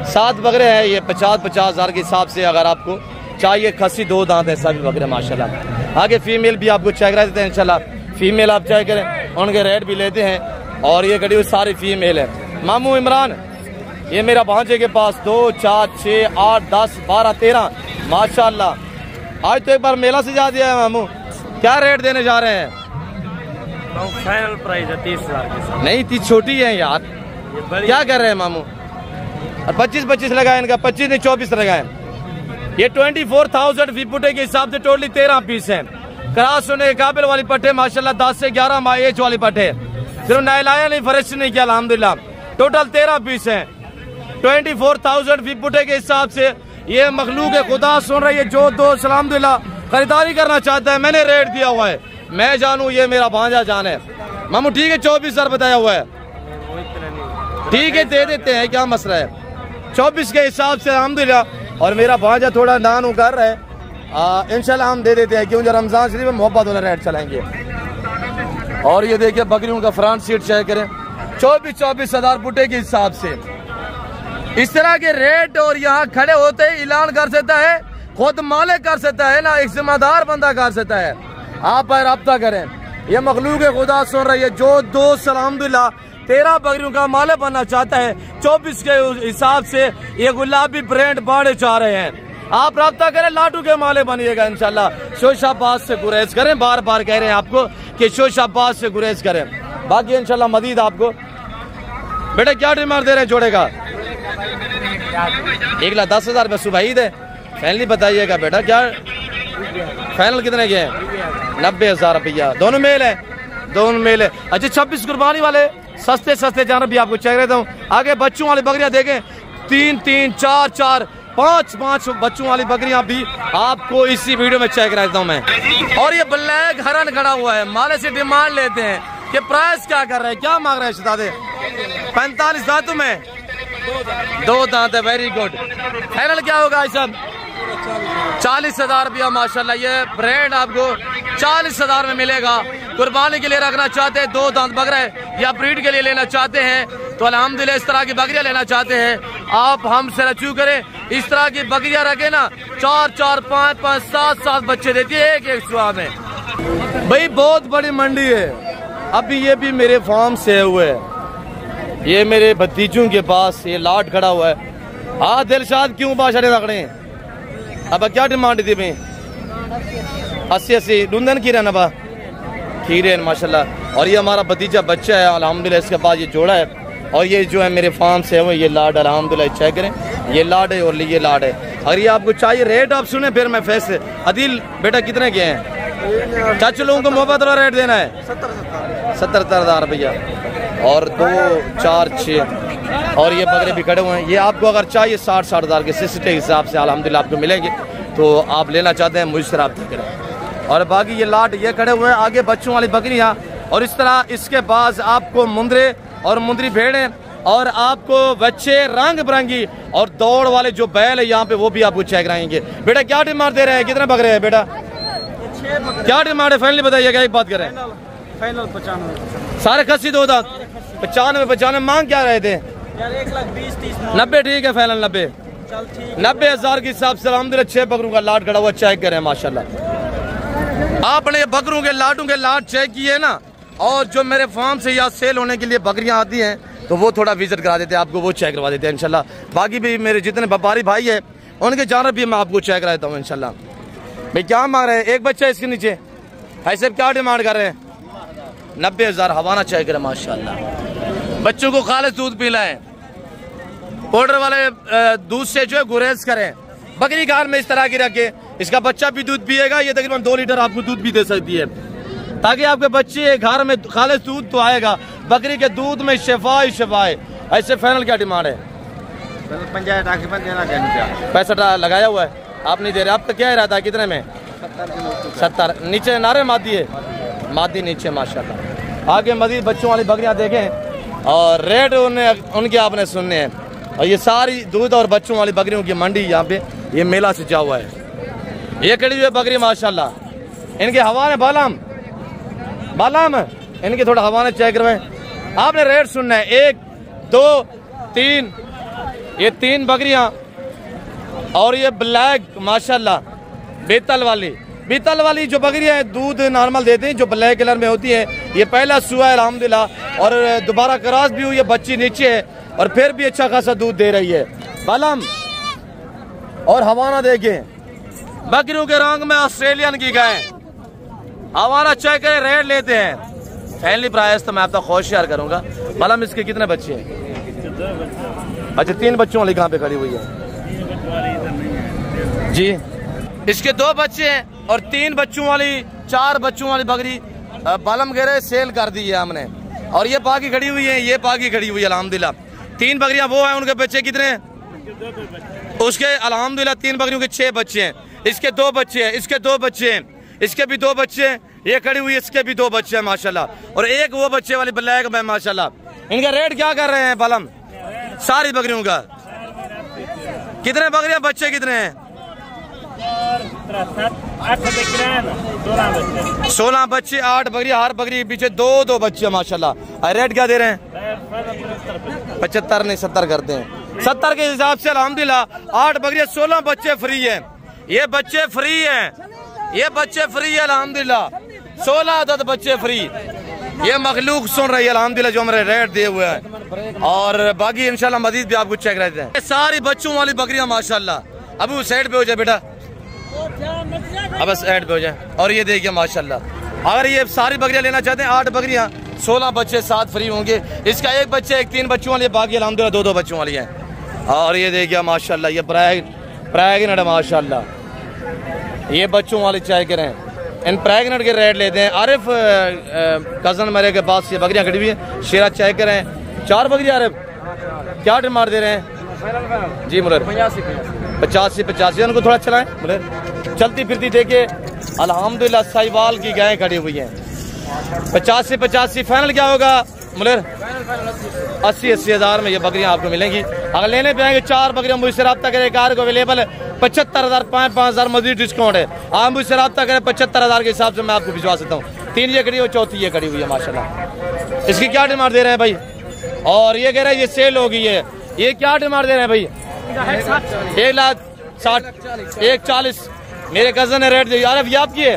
7 बकरे हैं। ये 50 हज़ार के हिसाब से अगर आपको चाहिए, खस्सी 2 दांत है सभी बकरे माशाल्लाह। आगे फीमेल भी आपको चेक करा देते हैं इंशाल्लाह। फीमेल आप चेक करें, उनके रेट भी लेते हैं। और ये कड़ी हुई सारी फीमेल है। मामू इमरान ये मेरा भांजे के पास 2 4 6 8 10 12 13 माशाल्लाह। आज तो एक बार मेला से जा दिया है मामू। क्या रेट देने जा रहे हैं? फाइनल प्राइस है 30 हज़ार। नहीं इतनी छोटी है यार, क्या कर रहे हैं मामू? और 25 लगाए इनका, 25 नहीं 24 लगाए। ये 24,000 फी पुटे के हिसाब से टोटली 13 पीस हैं। क्रॉस होने के काबिल वाली पट्टे माशाल्लाह 10 से 11 माह एज वाली पट्टे, सिर्फ नहलाया नहीं फ्रेश नहीं किया अल्हम्दुलिल्लाह। टोटल 13 पीस हैं। 24,000 फी पुटे के हिसाब से ये मखलूक खुदा सुन रही है। जो दोस्त अल्हम्दुलिल्लाह खरीदारी करना चाहता है, मैंने रेट दिया हुआ है, मैं जानू ये मेरा भांजा जान है। मामू ठीक है 24 हज़ार बताया हुआ है, ठीक है दे देते हैं, क्या मसला है? 24 के हिसाब से अल्हम्दुलिल्लाह। और मेरा भांजा थोड़ा नान कर रहा है, इंशाल्लाह हम दे देते हैं क्योंकि रमजान शरीफ में मोहब्बत वाला रेट चलाएंगे। और ये देखिए बकरियों का फ्रंट सीट चेक करें, 24 हज़ार पुटे के हिसाब से इस तरह के रेट। और यहाँ खड़े होते ही ऐलान कर सकता है, खुद मालिक कर सकता है ना, एक जिम्मेदार बंदा कर सकता है। आप पर रब्ता करें, ये मखलूक खुदा सुन रही है। जो दोस्त अल्हम्दुलिल्लाह 13 बकरियों का मालिक बनना चाहता है, 24 के हिसाब से ये गुलाबी ब्रांड बाड़े चाह रहे हैं, आप रब्ता करें, लाटू के मालिक बनिएगा इंशाल्लाह। शोशाबाद से गुरेज करें, बार बार कह रहे हैं आपको कि शोशाबाद से गुरेज करें। बाकी इंशाल्लाह मजीद आपको। बेटा क्या डिमांड दे रहे हैं जोड़े का? 1,10,000 रुपये सुबह ईद है, फाइनली बताइएगा बेटा क्या फाइनल कितने के हैं? 90,000 रुपया। दोनों मेल है, दोनों मेल है। अच्छा 26 कुर्बानी वाले सस्ते जानवर भी आपको चेक रहता हूँ। आगे बच्चों वाली बकरियां देखें, 3 4 4 5 बच्चों वाली बकरियां भी आपको इसी वीडियो में चेक रहता हूँ मैं। और ये ब्लैक हरन खड़ा हुआ है, माले से डिमांड लेते हैं कि प्राइस क्या कर रहे हैं, क्या मांग रहे हैं शहजादे? 45 दांतों में 2 दांत है, वेरी गुड। फाइनल क्या होगा सब? 40,000 रुपया माशाल्लाह। ये ब्रांड आपको 40,000 में मिलेगा। कुर्बानी के लिए रखना चाहते हैं 2 दांत बकरा है, या ब्रीड के लिए लेना चाहते हैं तो अल्हम्दुलिल्लाह इस तरह की बकरियां लेना चाहते हैं आप हमसे रजू करें। इस तरह की बकरियां रखे ना, 4 4 5 5 7 7 बच्चे देती है एक सुबह में। भाई बहुत बड़ी मंडी है, अभी ये भी मेरे फार्म से हुए है। ये मेरे भतीजों के पास ये लाट खड़ा हुआ है। हाँ दिलशाद क्यों बादशाह रखने हैं? अब क्या डिमांड थी भाई? 80 डूंदन की रहना बा खीरे माशाल्लाह। और ये हमारा भतीजा बच्चा है अल्हम्दुलिल्लाह, इसके पास ये जोड़ा है। और ये जो है मेरे फार्म से है वो ये लाड अल्हम्दुलिल्लाह, चेक करें ये लाड है और ये लाड है। अगर ये आपको चाहिए रेट आप सुने फिर मैं फैसले। अदिल बेटा कितने के हैं? चाचू लोगों को मोहब्बत वाला रेट देना है 70,000 रुपया और 2, 4, 6 और ये बकरे भी खड़े हुए हैं। ये आपको अगर चाहिए 60 हज़ार के सिस्टे के हिसाब से अल्हम्दुलिल्लाह आपको मिलेंगे। तो आप लेना चाहते हैं मुझसे रब्ता करें। और बाकी ये लाट ये खड़े हुए हैं, आगे बच्चों वाली बकरियाँ और इस तरह इसके पास आपको मुंदरे और मुंदरी भेड़ें और आपको बच्चे रंग बिरंगी और दौड़ वाले जो बैल है यहाँ पे वो भी आपको चेक कराएंगे। बेटा क्या डिमांड दे रहे हैं? कितने बकरे हैं बेटा? क्या डिमांड है? फाइनली बताइएगा, एक बात करें। फाइनल 95 सारे खस्सी 2 दांत 95 मांग क्या रहे थे? यार 1,20,30 90 ठीक है फाइनल 90 90,000 के हिसाब से अल्हम्दुलिल्लाह 6 बकरों का लाट खड़ा हुआ चेक करें माशाल्लाह। आपने बकरों के लाटों के लाट चेक किए ना, और जो मेरे फार्म से यहाँ सेल होने के लिए बकरियाँ आती हैं तो वो थोड़ा विजिट करा देते हैं आपको, वो चेक करवा देते हैं इंशाल्लाह। बाकी भी मेरे जितने व्यापारी भाई है उनके जानब भी मैं आपको चेक करा देता हूँ इंशाल्लाह। भाई क्या मांग रहे हैं? एक बच्चा इसके नीचे ऐसे क्या डिमांड कर रहे हैं? 90,000 हवाना चेक करें माशाल्लाह। बच्चों को खालिस दूध पिलाएं, पाउडर वाले दूध से जो है गुरेज करें। बकरी घर में इस तरह की रखे, इसका बच्चा भी दूध पिएगा, ये तकरीबन 2 लीटर आपको दूध भी दे सकती है, ताकि आपके बच्चे घर में खालिस दूध तो आएगा। बकरी के दूध में शिफा ही शिफा है। ऐसे फाइनल क्या डिमांड है? 65 लगाया हुआ है, आप नहीं दे रहे। आपका क्या इरादा है? कितने में? 70 नीचे नारे मादी है, मादी नीचे माशाल्लाह। आगे मजीद बच्चों वाली बकरियां देखें और रेट उनके आपने सुनने हैं। और ये सारी दूध और बच्चों वाली बकरियों की मंडी यहाँ पे ये मेला सजा हुआ है। ये खड़ी हुई बकरी माशाल्लाह, इनके हवा में बालाम इनके थोड़ा हवा में चेक करवाएं। आपने रेट सुनना है 1, 2, 3 ये 3 बकरियां और ये ब्लैक माशाल्लाह बीतल वाली जो बकरियां हैं दूध नॉर्मल देते हैं, जो ब्लैक कलर में होती है। ये पहला सुआ है अल्हम्दुलिल्लाह, और दोबारा क्रॉस भी हुई है, बच्ची नीचे है और फिर भी अच्छा खासा दूध दे रही है। बालम और हवाना देखें, बकरियों के रंग में ऑस्ट्रेलियन की गाय। हवाना चेक करें, रेट लेते हैं फैमिली प्राइस तो मैं आपका खुश शेयर करूंगा। बालम इसके कितने बच्चे हैं? अच्छा 3 बच्चों वाली कहाँ पे खड़ी हुई है जी? इसके 2 बच्चे हैं और 3 बच्चों वाली 4 बच्चों वाली बकरी बालम कह रहे सेल कर दी है हमने। और ये पाकी खड़ी हुई है, ये पाकी खड़ी हुई है अल्हम्दुलिल्लाह। 3 बकरियां वो हैं, उनके बच्चे कितने हैं? उसके अल्हम्दुलिल्लाह 3 बकरियों के 6 बच्चे हैं। इसके 2 बच्चे हैं, इसके 2 बच्चे हैं, इसके भी 2 बच्चे हैं, ये खड़ी हुई है, इसके भी 2 बच्चे हैं माशाल्लाह। और एक वो बच्चे वाली ब्लैक में माशाल्लाह। इनका रेट क्या कर रहे हैं बालम? सारी बकरियों का कितने बकरियां बच्चे कितने हैं? 16 बच्चे 8 बकरियां, हर बकरी के पीछे 2 बच्चे माशाल्लाह। रेट क्या दे रहे हैं? 75 नहीं 70 करते हैं। 70 के हिसाब से अल्हम्दुलिल्लाह 8 बकरियां 16 बच्चे फ्री है। ये बच्चे फ्री हैं, ये बच्चे फ्री है अल्हम्दुलिल्लाह। 16 अदद बच्चे फ्री। ये मखलूक सुन रही है अल्हम्दुलिल्लाह जो हमारे रेट दिए हुए हैं। और बाकी इंशाल्लाह मजीद भी आपको चेक रहते हैं। सारी बच्चों वाली बकरियां माशाल्लाह। अभी साइड पे हो जाए बेटा, अब साइड पे हो जाए। और ये देखिए माशाल्लाह, अगर ये सारी बकरियां लेना चाहते हैं 8 बकरियां 16 बच्चे 7 फ्री होंगे। इसका एक बच्चे 3 बच्चों वाली, बाकी अल्हम्दुलिल्लाह 2 बच्चों वाली है। और ये देखिए माशाल्लाह ये प्रेग्नेंट माशाल्लाह, ये बच्चों वाली चेक करें। इन प्रेग्नेंट के रेट लेते हैं। आरिफ कजन मेरे के पास ये बकरियां खड़ी हुई है, शेरा चेक करें। 4 बकरियां आरिफ क्या डिमांड दे रहे हैं जी? मुलर 85 उनको थोड़ा चलाएं मुलर, चलती फिरती देखिए अल्हम्दुलिल्लाह साहिवाल की गायें खड़ी हुई हैं। 85 फाइनल क्या होगा मुलर? 80 हज़ार में ये बकरियां आपको मिलेंगी। अगर लेने पे आएंगे 4 बकरियां मुझसे रब्ता करें, कार को अवेलेबल है 75,000, 5,000 मजीद डिस्काउंट है। आप मुझसे रब्ता करें 75,000 के हिसाब से मैं आपको भिजवा सकता हूँ। 3 ये खड़ी हुई, 4थी ये खड़ी हुई है माशाल्लाह। इसकी क्या डिमांड दे रहे हैं भाई? और ये कह रहे हैं ये सेल हो गई है, ये क्या डिमांड दे रहे हैं भाई? 1,60,000 1,40,000 मेरे कजन ने रेट दिया। ये आपकी है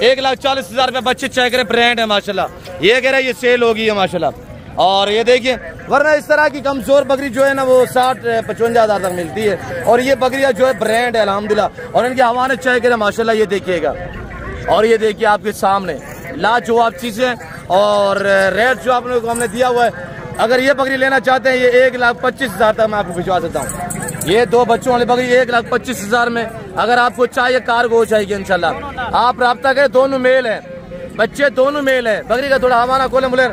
1,40,000 रुपये। बच्चे चेक करें, ब्रांड है माशाल्लाह। ये कह रहे हैं ये सेल हो गई है माशाल्लाह। और ये देखिए वरना इस तरह की कमजोर बकरी जो है ना वो 60-55 हज़ार तक मिलती है। और ये बकरियां जो है ब्रांड है अल्हम्दुलिल्लाह। और इनके हवाने चेक करें माशाल्लाह, ये देखिएगा। और ये देखिए आपके सामने लाजवाब चीजें और रेट जो आप लोगों को हमने दिया हुआ है। अगर ये बकरी लेना चाहते हैं, ये 1,25,000 तक मैं आपको भिजवा सकता हूँ। ये 2 बच्चों वाली बकरी 1,25,000 में। अगर आपको चाहिए कार्गो हो जाएगी इंशाल्लाह। आप राब्ता करें, दोनों मेल है, बच्चे दोनों मेल है। बकरी का थोड़ा हवाना खोले मुलेर,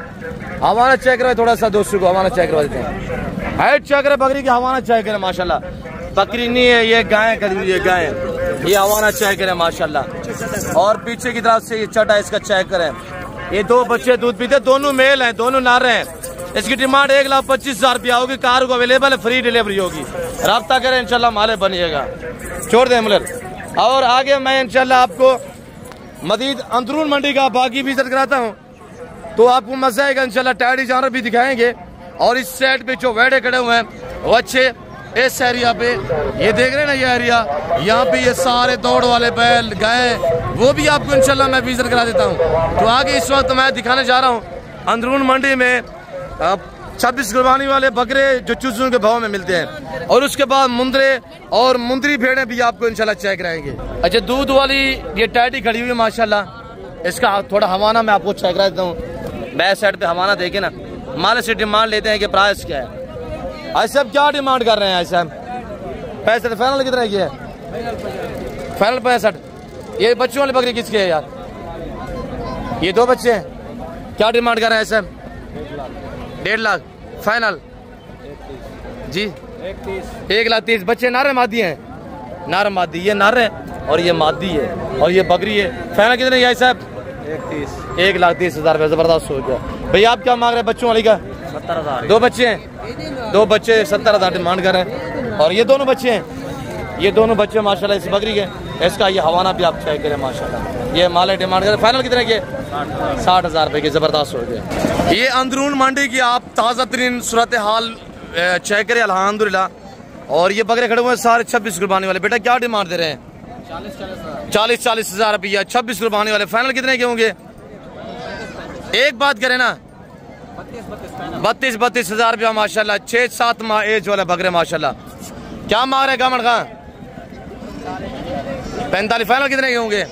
हवाना चेक करें थोड़ा सा दोस्तों को, हवाना चेक करवा देते हैं। हाइट चेक करें बकरी की, हवाना चेक करें माशाल्लाह। बकरी नहीं है ये, गाय है, ये गाय है। ये हवाना चेक करें माशाल्लाह। और पीछे की तरफ से ये चटा इसका चेक करें। ये 2 बच्चे दूध पीते, दोनों मेल हैं, दोनों नार हैं। इसकी डिमांड 1,25,000 रुपया होगी। कार को अवेलेबल है, फ्री डिलीवरी होगी। राब्ता करें इंशाल्लाह, माले बनिएगा। छोड़ दें मुलर। और आगे मैं इंशाल्लाह आपको मजीद अंदरून मंडी का बाकी विजिट कराता हूँ, तो आपको मजा आएगा इंशाल्लाह। टैडी जानवर भी दिखाएंगे। और इस साइड पे जो वेड़े खड़े हुए हैं वो अच्छे, इस एरिया पे ये देख रहे हैं ना, ये एरिया, यहाँ पे ये सारे दौड़ वाले बैल गाय, वो भी आपको इंशाल्लाह मैं विजिट करा देता हूँ। तो आगे इस वक्त मैं दिखाने जा रहा हूँ अंदरून मंडी में 26 कुर्बानी वाले बकरे जो चुजू के भाव में मिलते हैं। और उसके बाद मुंदरे और मुंदरी भेड़ें भी आपको इंशाल्लाह चेक कराएंगे। अच्छा, दूध वाली ये टैडी खड़ी हुई है माशाल्लाह। इसका थोड़ा हवाना मैं आपको चेक करा देता हूँ। बैक साइड पे हवाना देखे ना, माले से डिमांड लेते हैं कि प्राइस क्या है। ऐसा क्या डिमांड कर रहे हैं? ऐसा 65 फाइनल कितना की है? फाइनल 65। ये बच्चों वाली बकरी किसकी है यार? ये 2 बच्चे हैं, क्या डिमांड कर रहे हैं? ऐसा 1.5 लाख फाइनल जी। 1,30,000। बच्चे नारे मादी हैं? नार मादी, ये नार है और ये मादी है और ये बकरी है। फाइनल कितने की है साहब? 1,30,000 रुपये। जबरदस्त हो गया। भैया आप क्या मांग रहे हैं बच्चों वाली का? 70,000। 2 बच्चे हैं, 2 बच्चे 70,000 डिमांड कर रहे हैं। और ये दोनों बच्चे हैं, ये दोनों बच्चे माशाल्लाह इस बकरी के। इसका ये हवाना भी आप चेक करें माशाल्लाह। ये माले डिमांड कर रहे हैं। फाइनल कितने के? 60,000 रुपये के। जबरदस्त हो गया। ये अंदरून मंडी की आप ताज़ा तरीन सूरत हाल चेक करें अल्हम्दुलिल्लाह। और ये बकरे खड़े हुए हैं सारे 26 कुर्बानी वाले। बेटा क्या डिमांड दे रहे हैं? 40,000 रुपया 26 कुर्बानी वाले। फाइनल कितने के होंगे? एक बात करें ना, 32,000 रुपया माशाल्लाह। 6-7 माह एज वाले बकरे माशाल्लाह। क्या मांग रहे गामन खां? 45। फाइनल कितने के होंगे?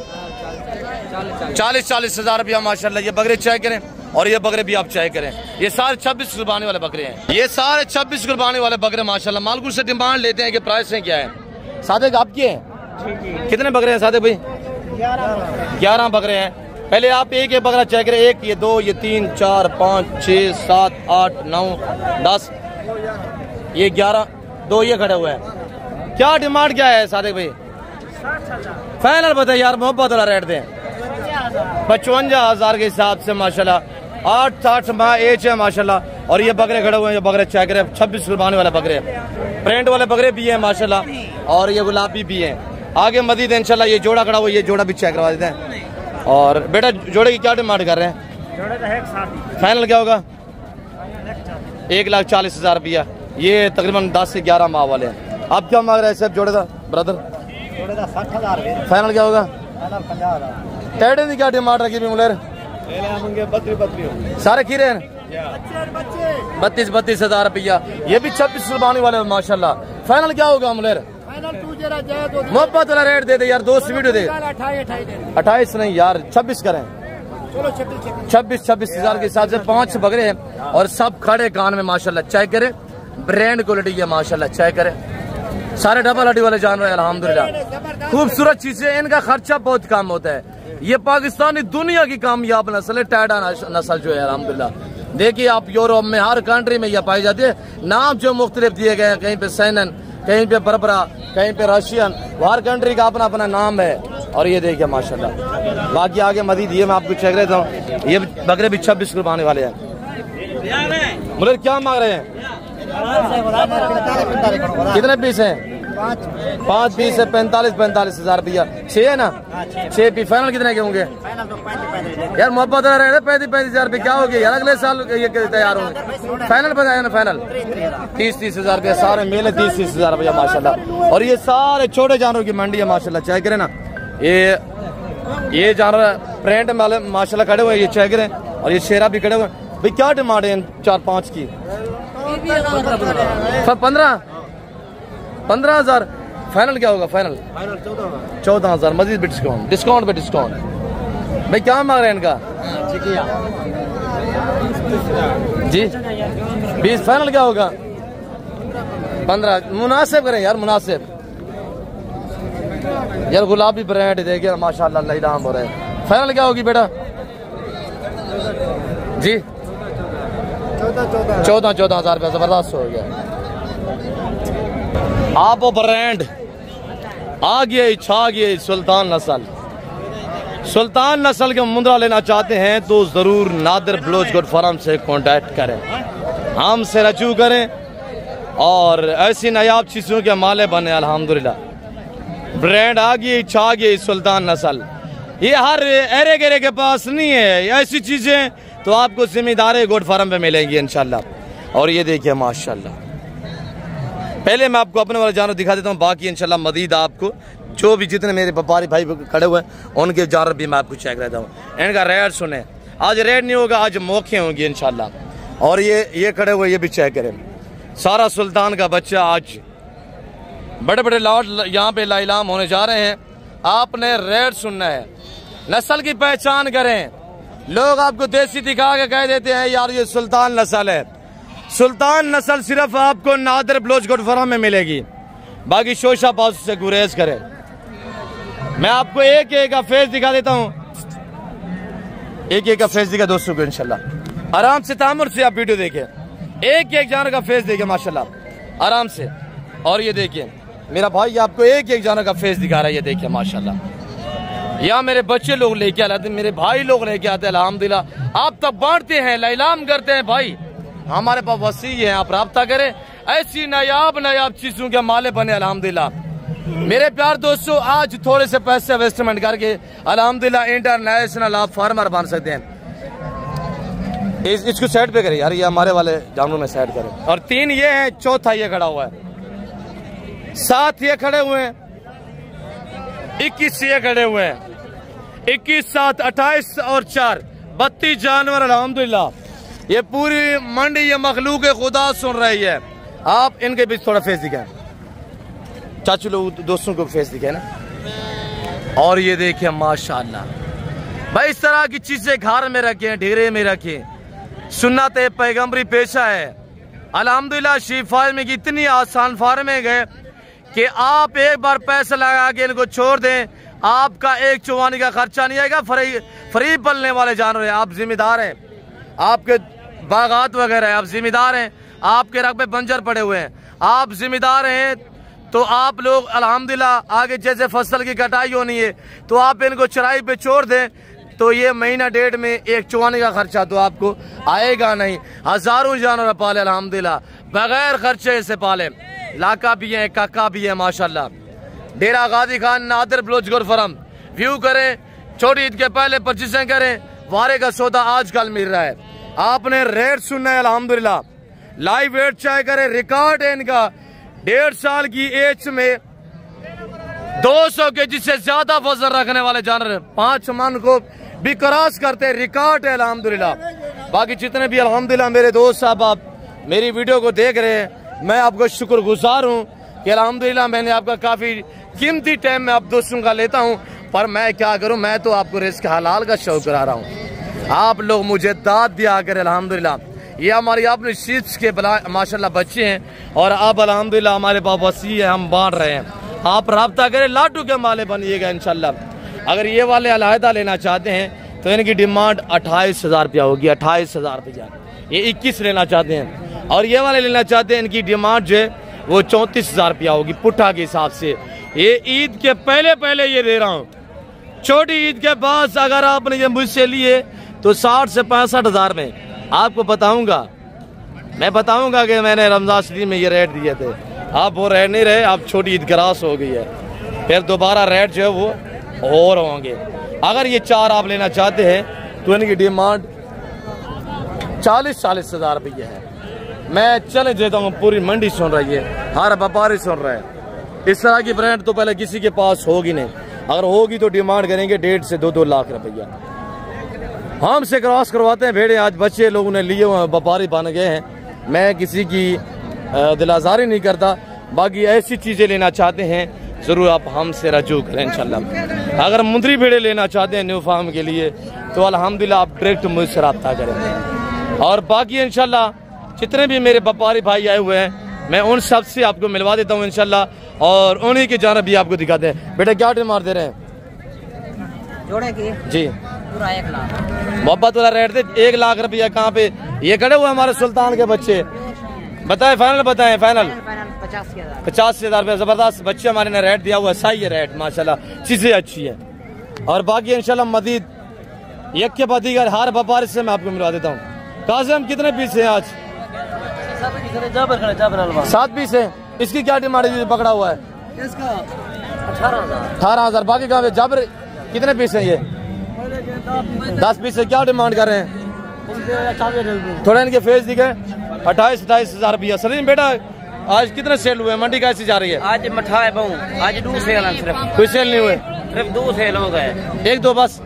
40,000 रुपया माशाल्लाह। ये बकरे चेक करें और ये बकरे भी आप चेक करें। ये सारे 26 कुर्बानी वाले बकरे हैं। ये सारे 26 कुर्बानी वाले बकरे माशाल्लाह। मालकुल से डिमांड लेते हैं कि प्राइस है क्या है। सादिक आपके हैं कितने बकरे हैं सादिक भाई? 11 बकरे हैं। पहले आप एक एक बकरा चेक करें। 1, ये 2, ये 3, 4, 5, 6, 7, 8, 9, 10, ये 11, 2 ये खड़े हुए हैं। क्या डिमांड क्या है सादिक भाई? फाइनल बताइए यार, मोहब्बत वाला रेट दें। 55,000 के हिसाब से माशाल्लाह। 8-8 माह एज है माशाल्लाह। और ये बकरे खड़े हुए हैं, ये बकरे चेक करें। 26 कुर्बानी वाले बकरे, प्रिंट वाले बकरे भी हैं माशाल्लाह। और ये गुलाबी भी हैं। आगे मजीद इंशाल्लाह ये जोड़ा खड़ा हुआ, ये जोड़ा भी चेक करवा देते हैं। और बेटा जोड़े की क्या डिमांड कर रहे हैं? जोड़े का 160। फाइनल क्या होगा? 1,40,000 रुपया। ये तकरीबन 10 से 11 माह वाले हैं। आप क्या मांग रहे हैं सब जोड़े का ब्रदर? जोड़े का 60,000। फाइनल क्या होगा? 50,000। टेढ़े की क्या डिमांड रखी भी मुलेर? 32 सारे खीरे हैं 32,000 रुपया। ये भी 26 कुर्बानी वाले माशाल्लाह। फाइनल क्या होगा मुलेर? मोहब्बत वाला रेट दे दे यार, दोस्त वीडियो दे। 28 नहीं यार, 26 करें। 26,000 के हिसाब से 5 बकरे हैं और सब खड़े कान में माशाल्लाह। चेक करें, ब्रांड क्वालिटी है माशाल्लाह। चेक करें, सारे डबल हड्डी वाले जानवर हैं अल्हम्दुलिल्लाह। खूबसूरत चीजें, इनका खर्चा बहुत कम होता है। ये पाकिस्तानी दुनिया की कामयाब नस्ल है, टैडा नस्ल जो है अल्हम्दुलिल्लाह। देखिए आप यूरोप में हर कंट्री में यह पाई जाती है। नाम जो मुख्तलिफ दिए गए हैं, कहीं पे सैनन, कहीं पे बरबरा, कहीं पे रशियन, हर कंट्री का अपना अपना नाम है। और ये देखिए माशाल्लाह। बाकी आगे मजीद ये मैं आपको चेक रहता हूँ। ये बकरे भी 26 कुर्बानी वाले हैं। मुझे क्या मांग रहे हैं? कितने पीस हैं? 5 पीस है। 45,000 रुपया। 6 है ना? 6 पीस। फाइनल कितने के होंगे यार? मोहब्बत रहे 35,000 रुपये। क्या हो गया यार? अगले साल ये तैयार होंगे। फाइनल बताया ना? फाइनल 30,000 रुपया। सारे मेले 30,000 रुपया माशाल्लाह। और ये सारे छोटे जानवरों की मंडी है माशाल्लाह। चेक करें ना, ये जानवर प्रिंट माशाल्लाह खड़े हुए, ये चेक करें। और ये शेरा भी खड़े हुए। भाई क्या डिमांड है 4-5 की? 15,000 फाइनल क्या होगा? फाइनल 14,000 मजीद भी डिस्काउंट पे डिस्काउंट। भाई क्या मांग रहे हैं इनका जी? 20 फाइनल क्या होगा? 15 मुनासिब करें यार, मुनासिब यार। गुलाबी ब्रांड देखिए माशाल्लाह लाम हो रहे हैं। फाइनल क्या होगी बेटा जी? 14,000 रुपया जबरदस्त हो गया। आप वो ब्रांड आ गया, छा गया सुल्तान नस्ल। सुल्तान नस्ल के मुंद्रा लेना चाहते हैं तो जरूर नादिर ब्लोच गोट फार्म से कांटेक्ट करें, हमसे रजू करें और ऐसी नायाब चीजों के माले बने। अल्हम्दुलिल्लाह ब्रांड आ गई, छा गई सुल्तान नस्ल। ये हर एरे गेरे के पास नहीं है। ऐसी चीजें तो आपको जिम्मेदार गोट फार्म पे मिलेंगी इंशाल्लाह। और ये देखिए माशाल्लाह, पहले मैं आपको अपने वाले जानवर दिखा देता हूँ, बाकी इंशाल्लाह मजीद आपको जो भी जितने मेरे व्यापारी भाई खड़े हुए हैं उनके जानवर भी मैं आपको चेक रहता हूँ। इनका रेट सुने, आज रेट नहीं होगा, आज मौके होंगे इंशाल्लाह। और ये खड़े हुए ये भी चेक करें, सारा सुल्तान का बच्चा। आज बड़े बड़े लॉट यहाँ पे लाइलाम होने जा रहे हैं। आपने रेट सुनना है, नस्ल की पहचान करें। लोग आपको देसी दिखा के कह देते हैं यार ये सुल्तान नस्ल है। सुल्तान नस्ल सिर्फ आपको नादिर ब्लोच गोट फार्म में मिलेगी, बाकी शोशा पास से गुरेज करें। मैं आपको एक एक का फेस दिखा देता हूँ, एक एक का फेस दिखा दोस्तों को इंशाल्लाह। आराम से तामुर से आप वीडियो देखें, एक एक जानवर का फेस देखें माशाल्लाह आराम से। और ये देखिए मेरा भाई आपको एक एक जानवर का फेस दिखा रहा है, ये देखिए माशाल्लाह। या मेरे बच्चे लोग लेके आते, मेरे भाई लोग लेके आते हैं अल्हम्दुलिल्लाह। आप तब बांटते हैं, लाइलाम करते हैं भाई। हमारे पास वसी है, आप राब्ता करें, ऐसी नायाब चीजों के माले बने अल्हम्दुलिल्लाह। मेरे प्यार दोस्तों, आज थोड़े से पैसे इन्वेस्टमेंट करके अल्हम्दुलिल्लाह इंटरनेशनल आप फार्मर बन सकते हैं। इसको साइड पे करें यार, ये हमारे वाले जानवरों में साइड करें। और 3 ये है, चौथा ये खड़ा हुआ है, 7 ये खड़े हुए हैं, 21 ये खड़े हुए हैं, 21, 7, 28 और 4 32 जानवर अल्हम्दुलिल्लाह। ये पूरी मंडी ये मखलूक खुदा सुन रही है। आप इनके बीच थोड़ा फेस दिखाएं, चाचू लोग दोस्तों को फेस दिखाएं ना। और ये देखिए माशाल्लाह भाई, इस तरह की चीजें घर में रखें, ढेरे में रखें। सुन्नत पैगंबरी पेशा है अल्हम्दुलिल्लाह। शीप फार्मिंग की इतनी आसान फार्मिंग है कि आप एक बार पैसा लगा के इनको छोड़ दें, आपका एक चुवानी का खर्चा नहीं आएगा। फ्री पलने वाले जानवर हैं, आप जिम्मेदार हैं। आपके बागात वगैरह आप जिम्मेदार हैं, आपके रकबे बंजर पड़े हुए हैं, आप जिम्मेदार हैं। तो आप लोग अल्हम्दुलिल्लाह आगे जैसे फसल की कटाई होनी है तो आप इनको चराई पे छोड़ दें, तो ये महीना डेढ़ में एक चुवानी का खर्चा तो आपको आएगा नहीं। हजारों जानवर पाले अल्हम्दुलिल्लाह, बगैर खर्चे से पाले। लाका भी है, काका भी है माशाल्लाह। Dera Ghazi Khan Nadir Baloch goat farm view करें, छोटी ईद के पहले परचेसिंग करें। वारे का सौदा आजकल मिल रहा है। आपने रेट सुनना है अल्हम्दुलिल्लाह। लाइव वेट चेक करें, रिकॉर्ड है इनका 1.5 साल की एज में 200 केजी से ज्यादा वजन रखने वाले जानवर 5 मन को भी क्रॉस करते, रिकॉर्ड है अल्हम्दुलिल्लाह। बाकी जितने भी अल्हम्दुलिल्लाह मेरे दोस्त साहब आप मेरी वीडियो को देख रहे हैं, मैं आपको शुक्रगुजार हूँ कि अल्हम्दुलिल्लाह मैंने आपका काफी कीमती टाइम में आप दोस्तों का लेता हूँ। पर मैं क्या करूँ, मैं तो आपको रिस्क हलाल का शौक करा रहा हूँ। आप लोग मुझे दाद दिया करें अल्हम्दुलिल्लाह। ये हमारी आपने शीट्स के माशाल्लाह बच्चे हैं और अब अल्हम्दुलिल्लाह हमारे पास वसी है, हम बांट रहे हैं। आप राब्ता करें, लाटू के माले बनिएगा इंशाल्लाह। अगर ये वाले अलहदा लेना चाहते हैं तो इनकी डिमांड 28,000 रुपया होगी, 28,000 रुपया। ये 21 लेना चाहते हैं और ये वाले लेना चाहते हैं, इनकी डिमांड जो है वो 34,000 रुपया होगी पुट्ठा के हिसाब से। ये ईद के पहले ये दे रहा हूँ। छोटी ईद के बाद अगर आपने ये मुझसे लिए तो 60 से 65,000 में आपको बताऊंगा, मैं बताऊंगा कि मैंने रमजान शरीफ में ये रेट दिए थे। आप वो रेट नहीं रहे, आप छोटी ईद क्रॉस हो गई है, फिर दोबारा रेट जो है वो और होंगे। अगर ये 4 आप लेना चाहते हैं तो इनकी डिमांड 40,000 रुपये है। मैं चले देता हूँ, पूरी मंडी सुन रही है, हर व्यापारी सुन रहे हैं। इस तरह की ब्रांड तो पहले किसी के पास होगी नहीं, अगर होगी तो डिमांड करेंगे 1.5 से 2 लाख रुपया। हमसे क्रॉस करवाते हैं भेड़े। आज बच्चे लोगों ने लिए हुए व्यापारी बन गए हैं मैं किसी की दिल आज़ारी नहीं करता। बाकी ऐसी चीज़ें लेना चाहते हैं ज़रूर आप हमसे रजू करें इंशाल्लाह। अगर मुंदरी भेड़े लेना चाहते हैं न्यू फार्म के लिए तो अल्हम्दुलिल्लाह आप डायरेक्ट मुझसे रब्ता करें। और बाकी इंशाल्लाह जितने भी मेरे व्यापारी भाई आए हुए हैं मैं उन सब से आपको मिलवा देता हूँ इंशाल्लाह और उन्हीं की जानब भी आपको दिखाते हैं। बेटा क्या डिमांड दे रहे हैं जोड़े की? जी पूरा 1 लाख मोहब्बत वाला रेट दे। 1 लाख रुपया कहाँ पे ये खड़े हुए हमारे सुल्तान के बच्चे? बताए फाइनल, बताएं फाइनल 85,000 रुपया। जबरदस्त बच्चे हमारे ने रेट दिया हुआ है, सही है रेट माशाल्लाह, चीजें अच्छी है। और बाकी इंशाल्लाह मजीद एक के बाद दीगर हर व्यापारी से मैं आपको मिलवा देता हूँ। काजिम कितने पीस है आज? 7 पीस है। इसकी क्या डिमांड है? पकड़ा हुआ है 18,000। बाकी कहाँ पे जाबर कितने पीस है? ये 10 पीस है। क्या डिमांड कर रहे हैं? थोड़ा इनके फेस दिखे। 28,000 रुपया। सलीम बेटा आज कितने सेल हुए? मंडी कैसी जा रही है? आज मठाए बहु आज 2 सेल हैं, सिर्फ कोई सेल नहीं हुए? सिर्फ 2 सेल हो गए, 1-2 बस।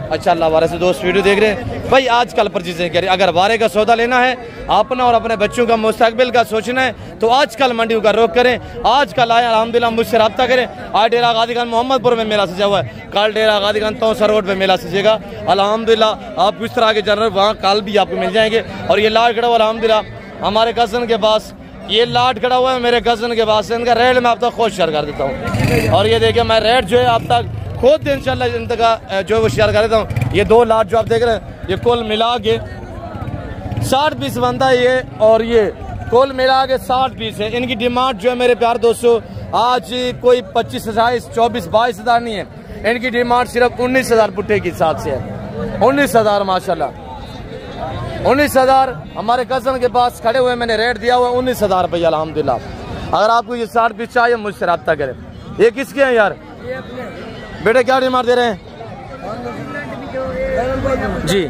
अच्छा अल्लाह वाले से दोस्त वीडियो देख रहे हैं भाई। आजकल पर चीजें कह रही, अगर वारे का सौदा लेना है अपना और अपने बच्चों का मुस्तकबिल का सोचना है तो आजकल मंडियों का रुख करें। आजकल आए अल्हम्दुलिल्लाह मुझसे रब्ता करें। आज डेरा गाजी खान मोहम्मदपुर में मेला सजा हुआ है, कल डेरा गाजी खान तौसा रोड पे मेला सजेगा अल्हम्दुलिल्लाह। आप किस तरह के जनरल वहाँ कल भी आपको मिल जाएंगे। और ये लाट खड़ा हुआ अल्हम्दुलिल्लाह हमारे कज़न के पास, ये लाट खड़ा हुआ है मेरे कज़न के पास। इनका रेट मैं आप तक खुद शेयर कर देता हूँ। और ये देखिए मैं रेट जो है आप तक खुद इंशाल्लाह इनका जो वो शेयर कर देता हूँ। ये 2 लाट जो आप देख रहे हैं ये कुल मिला के 60 पीस बनता है ये, और ये कुल मिला के 60 पीस है। इनकी डिमांड जो है मेरे प्यार दोस्तों आज कोई 25, 28, 24, 22 हज़ार नहीं है। इनकी डिमांड सिर्फ 19,000 पुट्ठे के हिसाब से है। 19,000 माशाल्लाह 19,000 हमारे कज़न के पास खड़े हुए, मैंने रेट दिया हुआ 19,000 रुपया अल्हम्दुलिल्लाह। अगर आपको ये 60 पीस चाहिए मुझसे रब्ता करें। ये किसके हैं यार? बेटा क्या डिमांड दे रहे हैं जी?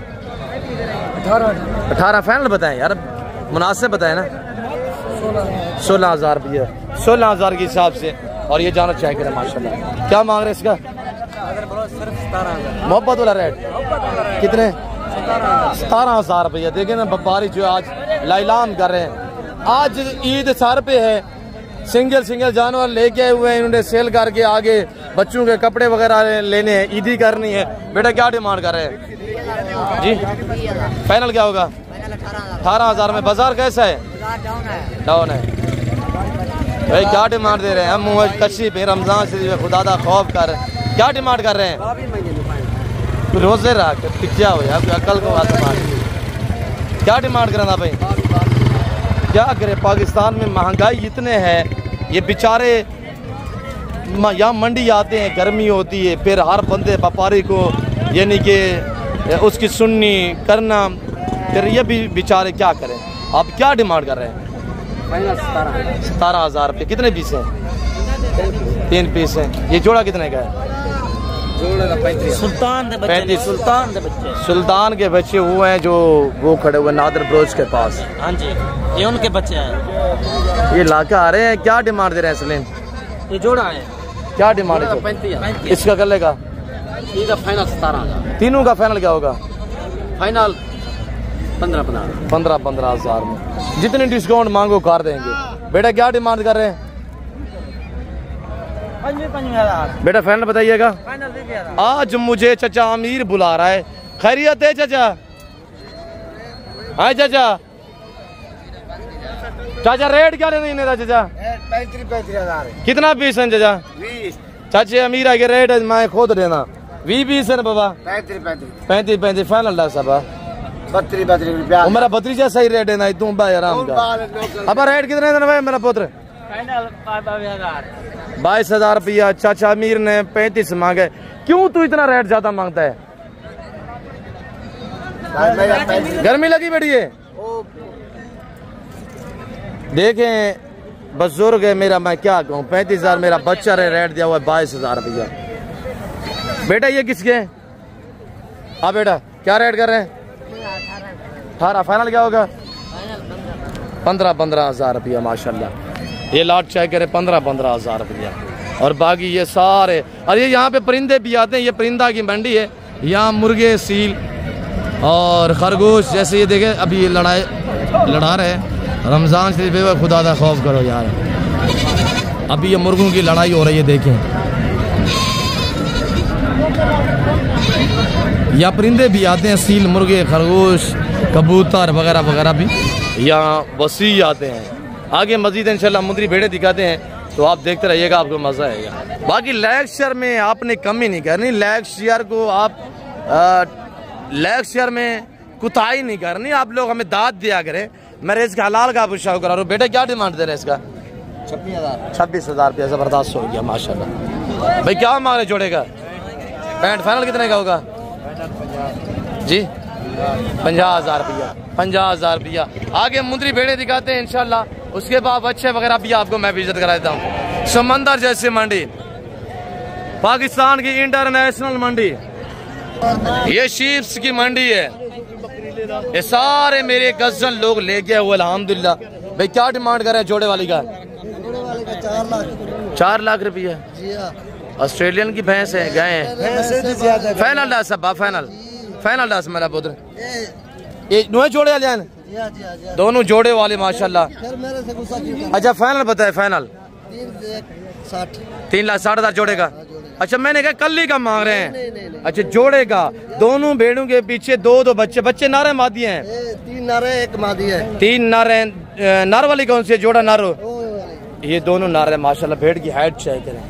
18 फाइनल बताएं यार, मुनासिब बताएं ना। 16,000 रुपया 16,000 के हिसाब से। और ये जाना चाहिए करें माशाल्लाह। क्या मांग रहे हैं इसका? मोहब्बत वाला रेट कितने? 17,000 रुपया। देखें ना व्यापारी जो आज लाइलाम कर रहे हैं। आज ईद सर पे है, सिंगल जानवर लेके आए हुए हैं, इन्होंने सेल करके आगे बच्चों के कपड़े वगैरह लेने हैं, ईदी करनी है। बेटा क्या डिमांड कर रहे हैं जी? फाइनल क्या होगा? 18,000 में। बाजार कैसा है? डाउन है भाई। क्या डिमांड दे रहे हैं? हम कशी पे रमजान शरीफ खुदा दा खौफ कर, क्या डिमांड कर रहे हैं? रोजे रख क्या हो यार, अकल को बात मार। क्या डिमांड करना भाई? क्या करे? पाकिस्तान में महंगाई इतने है, ये बेचारे यहाँ मंडी आते हैं, गर्मी होती है, फिर हर बंदे व्यापारी को यानी कि उसकी सुननी करना, फिर ये भी बेचारे क्या करें। आप क्या डिमांड कर रहे हैं? 17,000 रुपये। कितने पीस हैं? 3 पीस हैं। ये जोड़ा कितने का है? सुल्तान दे बच्चे, सुल्तान के बच्चे वो हैं जो वो खड़े हुए नादर ब्रोच के पास। हाँ जी ये उनके बच्चे हैं। ये लाके आ रहे हैं। क्या डिमांड दे रहे हैं सलीम? ये जोड़ा है। क्या डिमांड है? 35। इसका कर लेगा? फाइनल 17,000। तीनों का फाइनल क्या होगा? फाइनल 15,000 में। जितनी डिस्काउंट मांगो कर देंगे। बेटा क्या डिमांड कर रहे हैं? 25,000। बेटा फाइनल बताइएगा। आज मुझे चचा अमीर बुला रहा है। खैरियत है चचा? हाँ चाचा। चाचा रेट क्या लेना है चाचा? 35,000। कितना पीस है चाचा? 20। चाचे अमीर है रेट मैं खुद देना 20 पीस है ना बाबा? 35 फाइनल डॉक्टर साहब 32 रुपया। मेरा भतीजा सही रेट है ना तू भाई आराम का। अब रेट कितने देना भाई मेरा पुत्र? 22,000 रुपया। चाचा अमीर ने 35 मांगे। क्यों तू इतना रेट ज्यादा मांगता है? गर्मी लगी बड़ी है। देखें बुजुर्ग है मेरा, मैं क्या कहूँ। 35,000 मेरा बच्चा रेट दिया हुआ है 22,000 रुपया। बेटा ये किसके हैं? हाँ बेटा क्या रेट कर रहे हैं? 18। फाइनल क्या होगा? 15,000 रुपया माशाल्लाह। ये लाट चेक करे 15,000 रुपया। और बाकी ये सारे, और ये यहाँ पे परिंदे भी आते हैं। ये परिंदा की मंडी है। यहाँ मुर्गे, सील और खरगोश जैसे ये देखे अभी ये लड़ा रहे हैं। रमज़ान शरीफ खुदा का खौफ करो यार। अभी ये मुर्गों की लड़ाई हो रही है, देखें। यहाँ परिंदे भी आते हैं, सील, मुर्गे, खरगोश, कबूतर वगैरह वगैरह भी यहाँ वसी आते हैं। आगे मजीद इंशाल्लाह मुंदरी भेड़े दिखाते हैं, तो आप देखते रहिएगा, आपको मज़ा आएगा। बाकी लाइक शेयर में आपने कमी नहीं करनी, लाइक शेयर को आप लाइक शेयर में कुताही नहीं करनी। आप लोग हमें दाद दिया करें। मैं इसके हलाल का पूछा करा रहा हूँ। बेटा क्या डिमांड दे रहे हैं इसका? 26,000 रुपया। ज़बरदस्त हो गया माशाल्लाह। भाई क्या मांग रहे जोड़ेगा? पैंट फाइनल कितने का होगा जी? 50,000 रुपया। 50,000 रुपया। आगे मुंदरी भेड़े दिखाते हैं इंशाल्लाह, उसके बाद बच्चे वगैरह भी आपको मैं विजिट करा देता हूँ। समंदर जैसे मंडी, पाकिस्तान की इंटरनेशनल मंडी, ये शीप्स की मंडी है। ये सारे मेरे कज़न लोग ले गए हुए अल्हम्दुलिल्लाह। भाई क्या डिमांड कर रहे हैं जोड़े वाली का? 4 लाख रुपया। ऑस्ट्रेलियन की भैंस है, गए हैं। फाइनल डास सब फाइनल डास मेरा पुत्र। ये दोनों जोड़े वाले हैं, दोनों जोड़े वाले माशाल्लाह। अच्छा फाइनल बताए? फाइनल 3,60,000 जोड़े का। अच्छा मैंने कहा कल्ली का मांग रहे हैं। अच्छा जोड़े का। दोनों भेड़ों के पीछे दो बच्चे। बच्चे नारे मादी हैं? 3 नारे 1 मादी है। 3 नारे। नर वाली कौन सी है? जोड़ा नारो। ये दोनों नारे माशाल्लाह। भेड़ की हाइट चेक करें।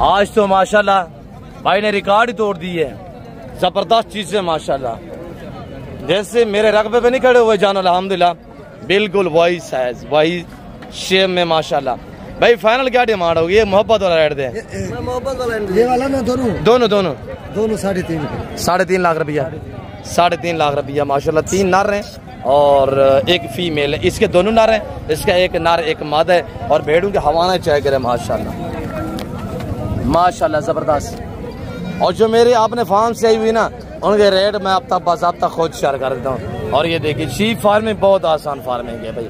आज तो माशाल्लाह भाई ने रिकॉर्ड ही तोड़ दी है। जबरदस्त चीज है माशाल्लाह। जैसे मेरे रकबे पे नहीं खड़े हुए जान, अल्हम्दुलिल्लाह बिल्कुल वही साइज, वही शेप में माशाल्लाह। भाई फाइनल क्या डिमांड होगी? ये मोहब्बत वाला रेट दे। मोहब्बत वाला ये वाला ना, दोनों 3.5 लाख रुपया। 3.5 लाख रुपया माशाल्लाह। 3 नर हैं और 1 फीमेल है। इसके दोनों नर हैं, इसका 1 नर 1 मादा है। और भेड़ों के हवाना चाय करे माशाल्लाह माशाल्लाह जबरदस्त। और जो मेरे आपने फार्म से आई हुई ना, उनके रेट मैं अब तक बाज़ाब्ता खुद शेयर कर देता हूँ। और ये देखिए शीप फार्मिंग बहुत आसान फार्मिंग है भाई।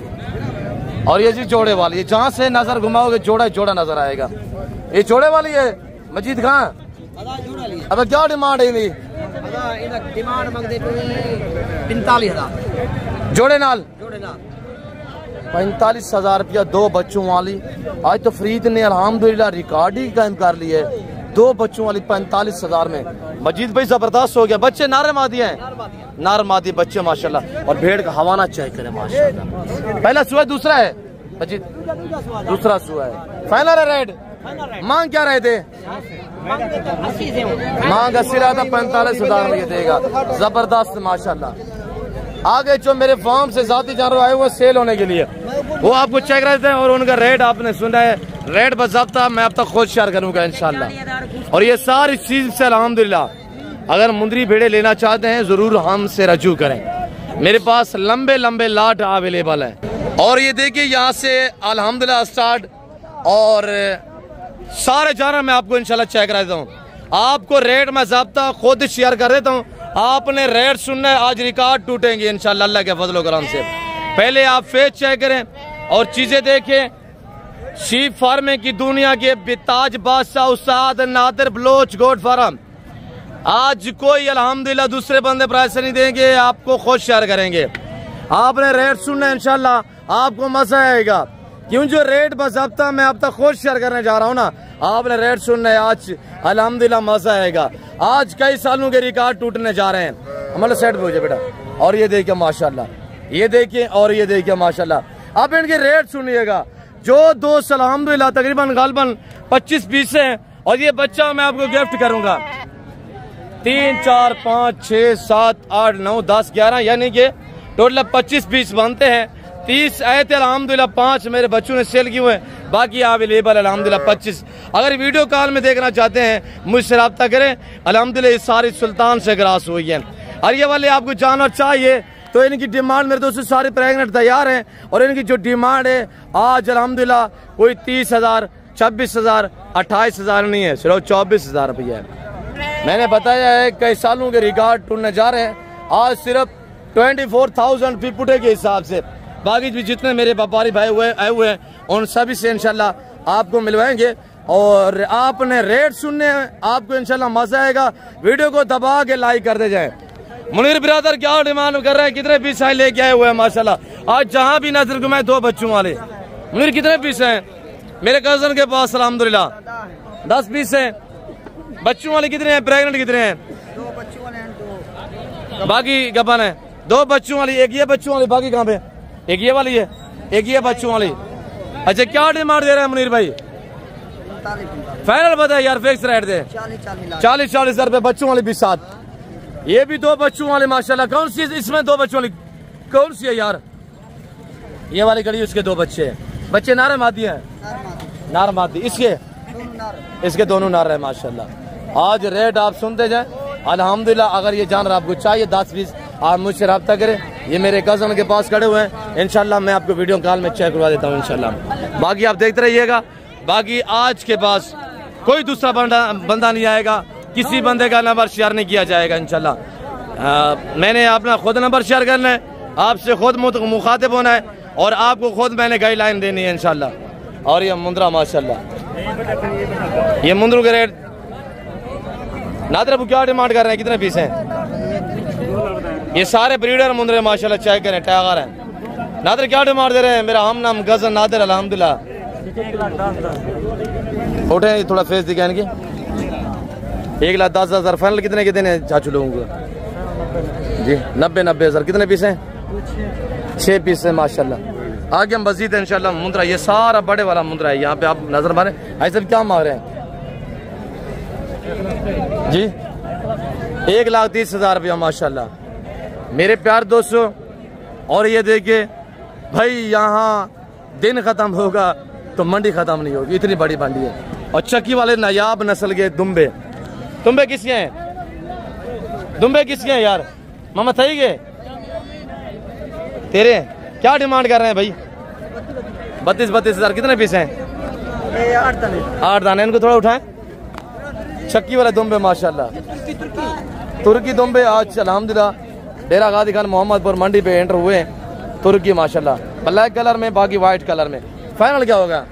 और ये जी जोड़े वाली है, जहाँ से नजर घुमाओगे जोड़ा जोड़ा नजर आएगा। ये जोड़े वाली है मजीद खां। अब क्या डिमांड है? डिमांड मंग दे 45,000 जोड़े नाल। 45,000 रुपया 2 बच्चों वाली। आज तो फरीद ने अल्हम्दुलिल्लाह रिकॉर्ड ही कायम कर लिया है। 2 बच्चों वाली 45,000 में। मजीद भाई जबरदस्त हो गया। बच्चे नारे मादी हैं, नार मादी बच्चे माशाल्लाह। और भेड़ का हवाना चेक करें माशाल्लाह। पहला सुआ दूसरा है मजीद, दूसरा सुआ है। फाइनल है रेट। मांग क्या रहे थे? मांग 80 रहा था, 45,000 में देगा। जबरदस्त माशाल्लाह। आगे जो मेरे फार्म से जाती जानवर आए हुए सेल होने के लिए, वो आपको चेक रहते हैं। और उनका रेट आपने सुना है, रेट बाज़ाब्ता मैं अब तक खुद शेयर करूंगा इंशाल्लाह। और ये सारी चीज से अल्हम्दुलिल्लाह अगर मुंदरी भेड़े लेना चाहते हैं जरूर हमसे रजू करें। मेरे पास लंबे लंबे लाट अवेलेबल है। और ये देखिए यहाँ से अल्हम्दुलिल्लाह स्टार्ट। और सारे जानवर मैं आपको इंशाल्लाह चेक करा देता हूँ। आपको रेट मैं ज़ाब्ता खुद शेयर कर देता हूँ। आपने रेट सुनना है, आज रिकॉर्ड टूटेंगे इंशाल्लाह अल्लाह के फजल करम से। पहले आप फेस चेक करें और चीजें देखें। शीप फार्मिंग की दुनिया के बेताज बादशाह उस्ताद नादिर बलोच गोट फार्म। आज कोई अल्हम्दुलिल्लाह दूसरे बंदे प्राइस नहीं देंगे, आपको खुद शेयर करेंगे। आपने रेट सुनना है इंशाल्लाह, आपको मजा आएगा। क्यों जो रेट बाज़ाब्ता मैं अब तक खुद शेयर करने जा रहा हूँ ना, आपने रेट सुनना है। आज अल्हम्दुलिल्लाह मजा आएगा। आज कई सालों के रिकॉर्ड टूटने जा रहे हैं। हमारे सेट पे हो जाए बेटा। और ये देखिए माशाल्लाह, ये देखिए और ये देखिए माशाल्लाह। अब इनके रेट सुनिएगा। जो दोस्त अल्हम्दुलिल्लाह तकरीबन गालबन 25 पीस हैं। और ये बच्चा मैं आपको गिफ्ट करूंगा। 3, 4, 5, 6, 7, 8, 9, 10, 11 यानी कि टोटल 25 पीस बनते हैं। 30 आए थे अल्हम्दुलिल्लाह, 5 मेरे बच्चों ने सेल किए हुए हैं, बाकी अवेलेबल अल्हम्दुलिल्लाह 25। अगर वीडियो कॉल में देखना चाहते हैं मुझसे रब्ता करें। अल्हम्दुलिल्लाह ये सारी सुल्तान से ग्रास हुई है। और ये वाले आपको जानवर चाहिए तो इनकी डिमांड मेरे दोस्तों सारे प्रेगनेंट तैयार हैं। और इनकी जो डिमांड है आज अल्हम्दुलिल्लाह कोई 30,000, 26,000, 28,000 नहीं है, सिर्फ 24,000 रुपया है। मैंने बताया है कई सालों के रिकॉर्ड टूटने जा रहे हैं। आज सिर्फ 24,000 फी फुटे के हिसाब से। बाकी भी जितने मेरे व्यापारी भाई आए हुए हैं उन सभी से इंशाल्लाह आपको मिलवाएंगे। और आपने रेट सुनने हैं, आपको इंशाल्लाह मजा आएगा। वीडियो को दबा के लाइक कर दे जाए। मुनीर बिरादर क्या डिमांड कर रहे हैं? कितने पीस लेके आए हुए हैं माशाल्लाह। आज जहाँ भी नजर घुमाए 2 बच्चों वाले। मुनीर कितने पीस हैं मेरे कजन के पास? अल्हम्दुलिल्लाह 10 पीस हैं। बच्चों वाले कितने हैं? प्रेग्नेंट कितने हैं? 2 बच्चों वाले हैं, बाकी गबन है। 2 बच्चों वाली, एक ये बच्चों वाली, बाकी कहाँ पे? एक ये वाली है, एक ये बच्चों वाली। अच्छा क्या डिमांड दे रहे हैं मुनीर भाई? 45 फाइनल बताए यार, फिक्स रेट दे। 40-40 हज़ार रुपए बच्चों वाली भी साथ। ये भी 2 बच्चों वाले माशाल्लाह। कौन सी इसमें 2 बच्चों वाली कौन सी है यार? ये वाली कड़ी, उसके 2 बच्चे हैं। बच्चे नारे मादी हैं, नार मादी। इसके दोनों नार है माशाल्लाह। आज रेट आप सुनते जाए अल्हम्दुलिल्लाह। अगर ये जानवर आपको चाहिए 10-20 आप मुझसे रब्ता करें। ये मेरे कजन के पास खड़े हुए हैं, इंशाल्लाह मैं आपको वीडियो कॉल में चेक करवा देता हूँ इंशाल्लाह। बाकी आप देखते रहिएगा। बाकी आज के पास कोई दूसरा बंदा नहीं आएगा, किसी बंदे का नंबर शेयर नहीं किया जाएगा इंशाल्लाह। मैंने अपना खुद नंबर शेयर करना है, आपसे खुद मुखातिब होना है और आपको खुद मैंने गाइडलाइन देनी है इंशाल्लाह। और ये मुंद्रा माशाल्लाह, ये मुंद्रों के रेट नादर अबू क्या डिमांड कर रहे हैं? कितने पीस हैं? ये सारे ब्रीडर मुंद्रे माशाल्लाह चेक करें, टाइगर हैं। नादर क्या डिमांड दे रहे हैं? मेरा हम नाम गजन नादर अल्हम्दुलिल्लाह। उठे थोड़ा फेस दिखाए इनकी। 1,10,000 फाइनल कितने के देने चाचू लोगों को जी? 90 हज़ार। कितने पीस हैं? 6 पीस है माशाल्लाह। आगे हम मजीद है इंशाल्लाह। मुंद्रा ये सारा बड़े वाला मुंद्रा है। यहाँ पे आप नजर मारे। ऐसे क्या मांग रहे हैं जी? 1,30,000 रुपया माशाल्लाह मेरे प्यार दोस्तों। और ये देखिए भाई, यहाँ दिन खत्म होगा तो मंडी खत्म नहीं होगी, इतनी बड़ी मंडी है। और चक्की वाले नायाब नस्ल के दुम्बे। दुम्बे किसके हैं? दुम्बे किसके हैं यार? मामा थई गए तेरे? क्या डिमांड कर रहे हैं भाई? 32 हज़ार। कितने पीस हैं? 8 दाने। इनको थोड़ा उठाएं। चक्की वाले दुम्बे माशाल्लाह, तुर्की दुम्बे। आज अल्हम्दुलिल्लाह डेरा गाजी खान मोहम्मदपुर मंडी पे एंटर हुए हैं। तुर्की माशाल्लाह, ब्लैक कलर में, बाकी व्हाइट कलर में। फाइनल क्या होगा?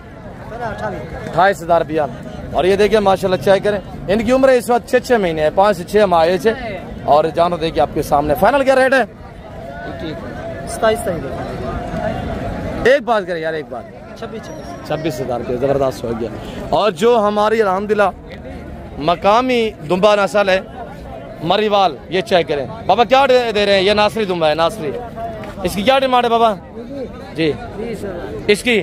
28 हज़ार रुपया। और ये देखिए माशाल्लाह चेक करें, इनकी उम्र इस वक्त 6 महीने है, 5 से 6 माह एज है। और जानवर देखिए आपके सामने। फाइनल क्या रेट है? 27 एक बात करें यार, एक बात 26 हज़ार रुपये जबरदस्त हो गया। और जो हमारी अल्हम्दुलिल्लाह मकामी दुम्बा नस्ल है मरीवाल, ये चेक करें बाबा क्या दे रहे हैं? ये नासरी दुम्बा है, नासरी। इसकी क्या डिमांड है बाबा जी? इसकी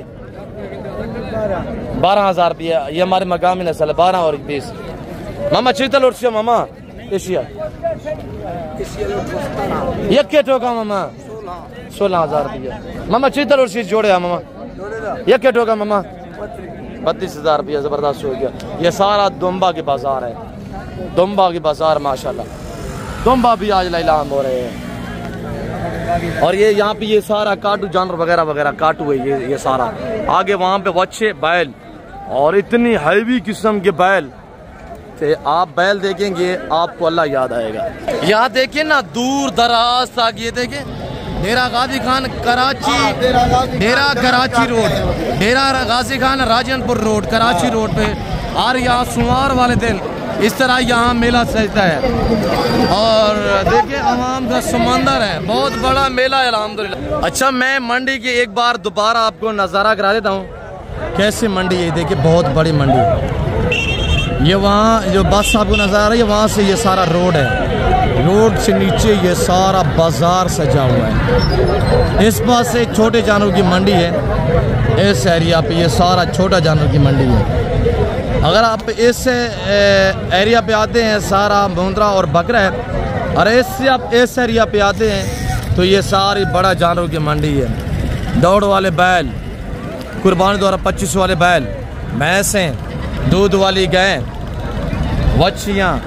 12 हज़ार रुपया। ये हमारे मकामी नस्ल है, 12 और 20। मामा चीतल उर्सिया मामा एशिया ये क्या टोका मामा? 16 हज़ार रुपया। मामा चीतल उर्सी जोड़े मामा, ये क्या टोका मामा? 32 हज़ार रुपया। जबरदस्त हो गया। ये सारा दुम्बा की बाजार है, दुम्बा की बाजार माशाल्लाह। दुम्बा भी आज लीलाम हो रहे हैं। और ये यहाँ पे ये सारा काटू जानवर वगैरह वगैरह काटू है। ये सारा आगे वहाँ पे बच्चे बैल और इतनी हैवी किस्म के बैल थे। आप बैल देखेंगे आपको अल्लाह याद आएगा। यहाँ देखिए ना दूर दराज तक, ये देखिए डेरा गाजी खान कराची, डेरा कराची रोड, डेरा गाजी खान राजनपुर रोड, कराची रोड पे। और यहाँ सोमवार वाले दिन इस तरह यहाँ मेला सजता है। और देखिए आवाम का समंदर है, बहुत बड़ा मेला है अल्हम्दुलिल्लाह। अच्छा मैं मंडी की एक बार दोबारा आपको नज़ारा करा देता हूँ कैसी मंडी है। देखिए बहुत बड़ी मंडी। ये वहाँ जो बस आपको नज़र आ रही है, वहाँ से ये सारा रोड है। रोड से नीचे ये सारा बाजार सजा हुआ है। इस पास से छोटे जानवरों की मंडी है। इस एरिया पे ये सारा छोटा जानवर की मंडी है। अगर आप इस एरिया पे आते हैं सारा मुंद्रा और बकरा है, और इससे आप इस एरिया पे आते हैं तो ये सारी बड़ा जानवरों की मंडी है। दौड़ वाले बैल, कुर्बानी द्वारा 25 वाले बैल, भैंसें, दूध वाली गाय, बच्चियाँ,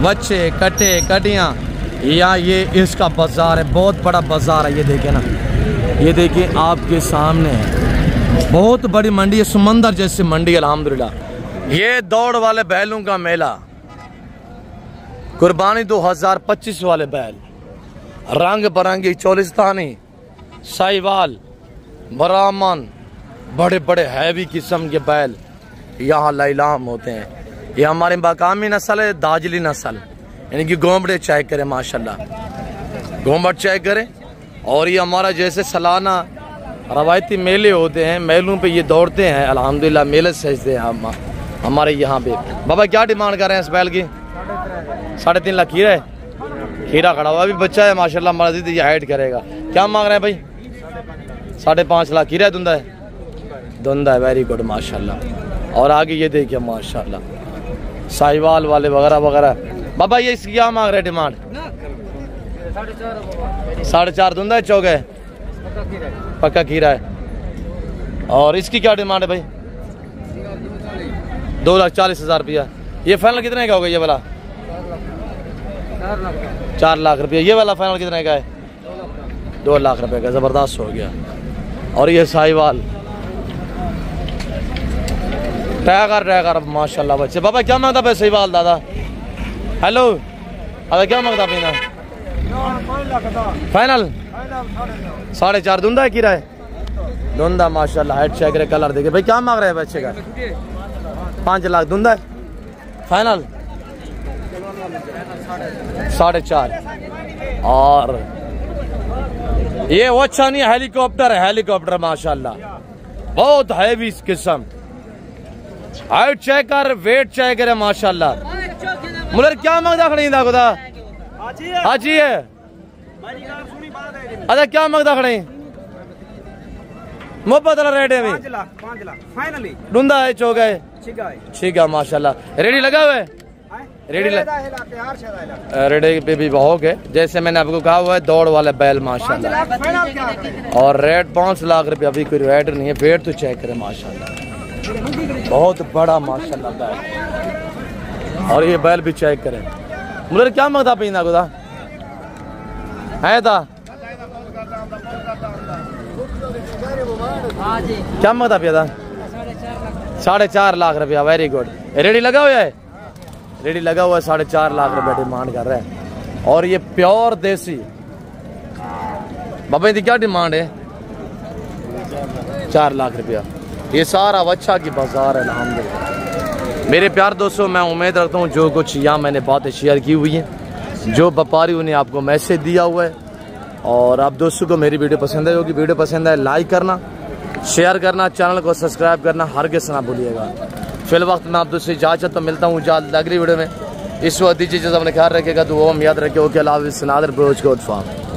बच्चे, कटे, कटियाँ। या ये इसका बाजार है, बहुत बड़ा बाजार है। ये देखिए ना, ये देखिए आपके सामने है, बहुत बड़ी मंडी है, समंदर जैसी मंडी अल्हम्दुलिल्लाह। ये दौड़ वाले बैलों का मेला, कुर्बानी 2025 वाले बैल, रंग बिरंगी चोलिस्तानी, साहिवाल, ब्राह्मण, बड़े बड़े हैवी किस्म के बैल यहाँ लीलाम होते हैं। ये हमारे मकामी नस्ल है, दाजली नस्ल, यानी कि गोंबड़े चेक करें माशाल्लाह, गोंबड़ चेक करें और ये हमारा जैसे सालाना रवायती मेले होते हैं, मेलों पे ये दौड़ते हैं। अल्हम्दुलिल्लाह मेले सजते हैं हम हमारे यहाँ पे। बाबा क्या डिमांड कर रहे हैं इस बैल की? 3.5 लाख खीरा है। खीरा खड़ा हुआ, अभी बच्चा है माशाल्लाह, मर्जी ये हाइट करेगा। क्या मांग रहे हैं भाई? 5.5 लाख खीरा है। धुंधा है, वेरी गुड माशाल्लाह। और आगे ये देखिए माशाल्लाह साहिवाल वाले वगैरह वगैरह। बाबा ये इसकी क्या मांग रहे हैं डिमांड? 4.5 धुंधा है, चौक है, पक्का खीरा है। और इसकी क्या डिमांड है भाई? 2,40,000 रुपया। ये फाइनल कितने का होगा ये वाला? 4 लाख रुपया। ये वाला फाइनल कितने का है? 2 लाख रुपए का। ज़बरदस्त हो गया। और ये साहिवाल टैगर माशाल्लाह बच्चे। बाबा क्या मांगता भाई साहिवाल दादा? हेलो अबे क्या मांगता पीना? फाइनल 4.5 धुंधा है खीरा है? धुंधा माशाल्लाह, हाइट चेक करे, कलर देखे। भाई क्या मांग रहे हैं बच्चे का? 5 लाख धुंधा है। फाइनल 4.5। और ये वो अच्छा नहीं, हेलीकॉप्टर है, हेलीकॉप्टर माशाल्लाह, बहुत हैवी किस्म। हाइट चेक कर, वेट चेक करे माशाल्लाह। मुलर क्या मांगता खड़ी इंदा खुदा? हाजी है। अच्छा क्या मांगता खड़ी? मोहब्बत वाला रेट है? 5 लाख फाइनली। डूंदा है, चौक है, ठीक है माशाल्लाह। रेडी लगा हुआ है? रेडी रेडी पे भी बहुत है, जैसे मैंने आपको कहा हुआ है दौड़ वाले बैल माशाल्लाह। और रेट 5 लाख रुपया। अभी कोई रेट नहीं है, वेट तो चेक करें माशाल्लाह, बहुत बड़ा माशाल्लाह बैल। और ये बैल भी चेक करें। मुझे क्या मांगता पीना खुदा है था? क्या मांगता पिया था? 4.5 लाख रुपया। Very good. रेडी लगा हुआ है? रेडी लगा हुआ है। 4.5 लाख रुपया डिमांड कर रहे हैं। और ये प्योर देसी। बाबा इनकी क्या डिमांड है? 4 लाख रुपया। ये सारा वच्छा की बाजार है अल्हम्दुलिल्लाह। मेरे प्यार दोस्तों, मैं उम्मीद रखता हूँ जो कुछ यहाँ मैंने बातें शेयर की हुई हैं, जो व्यापारी उन्हें आपको मैसेज दिया हुआ है। और आप दोस्तों को मेरी वीडियो पसंद है, होगी वीडियो पसंद है लाइक करना, शेयर करना, चैनल को सब्सक्राइब करना हरगिज़ ना भूलिएगा। फिल वक्त मैं आप दोस्तों इजाज़त तो मिलता हूँ जल्द अगली वीडियो में। इस वक्त दीजिए, अपने ख्याल रखेगा, तो वो हम याद रखे। ओके, अल्लाह हाफ़िज़। नादिर ब्रोच कोट फार्म।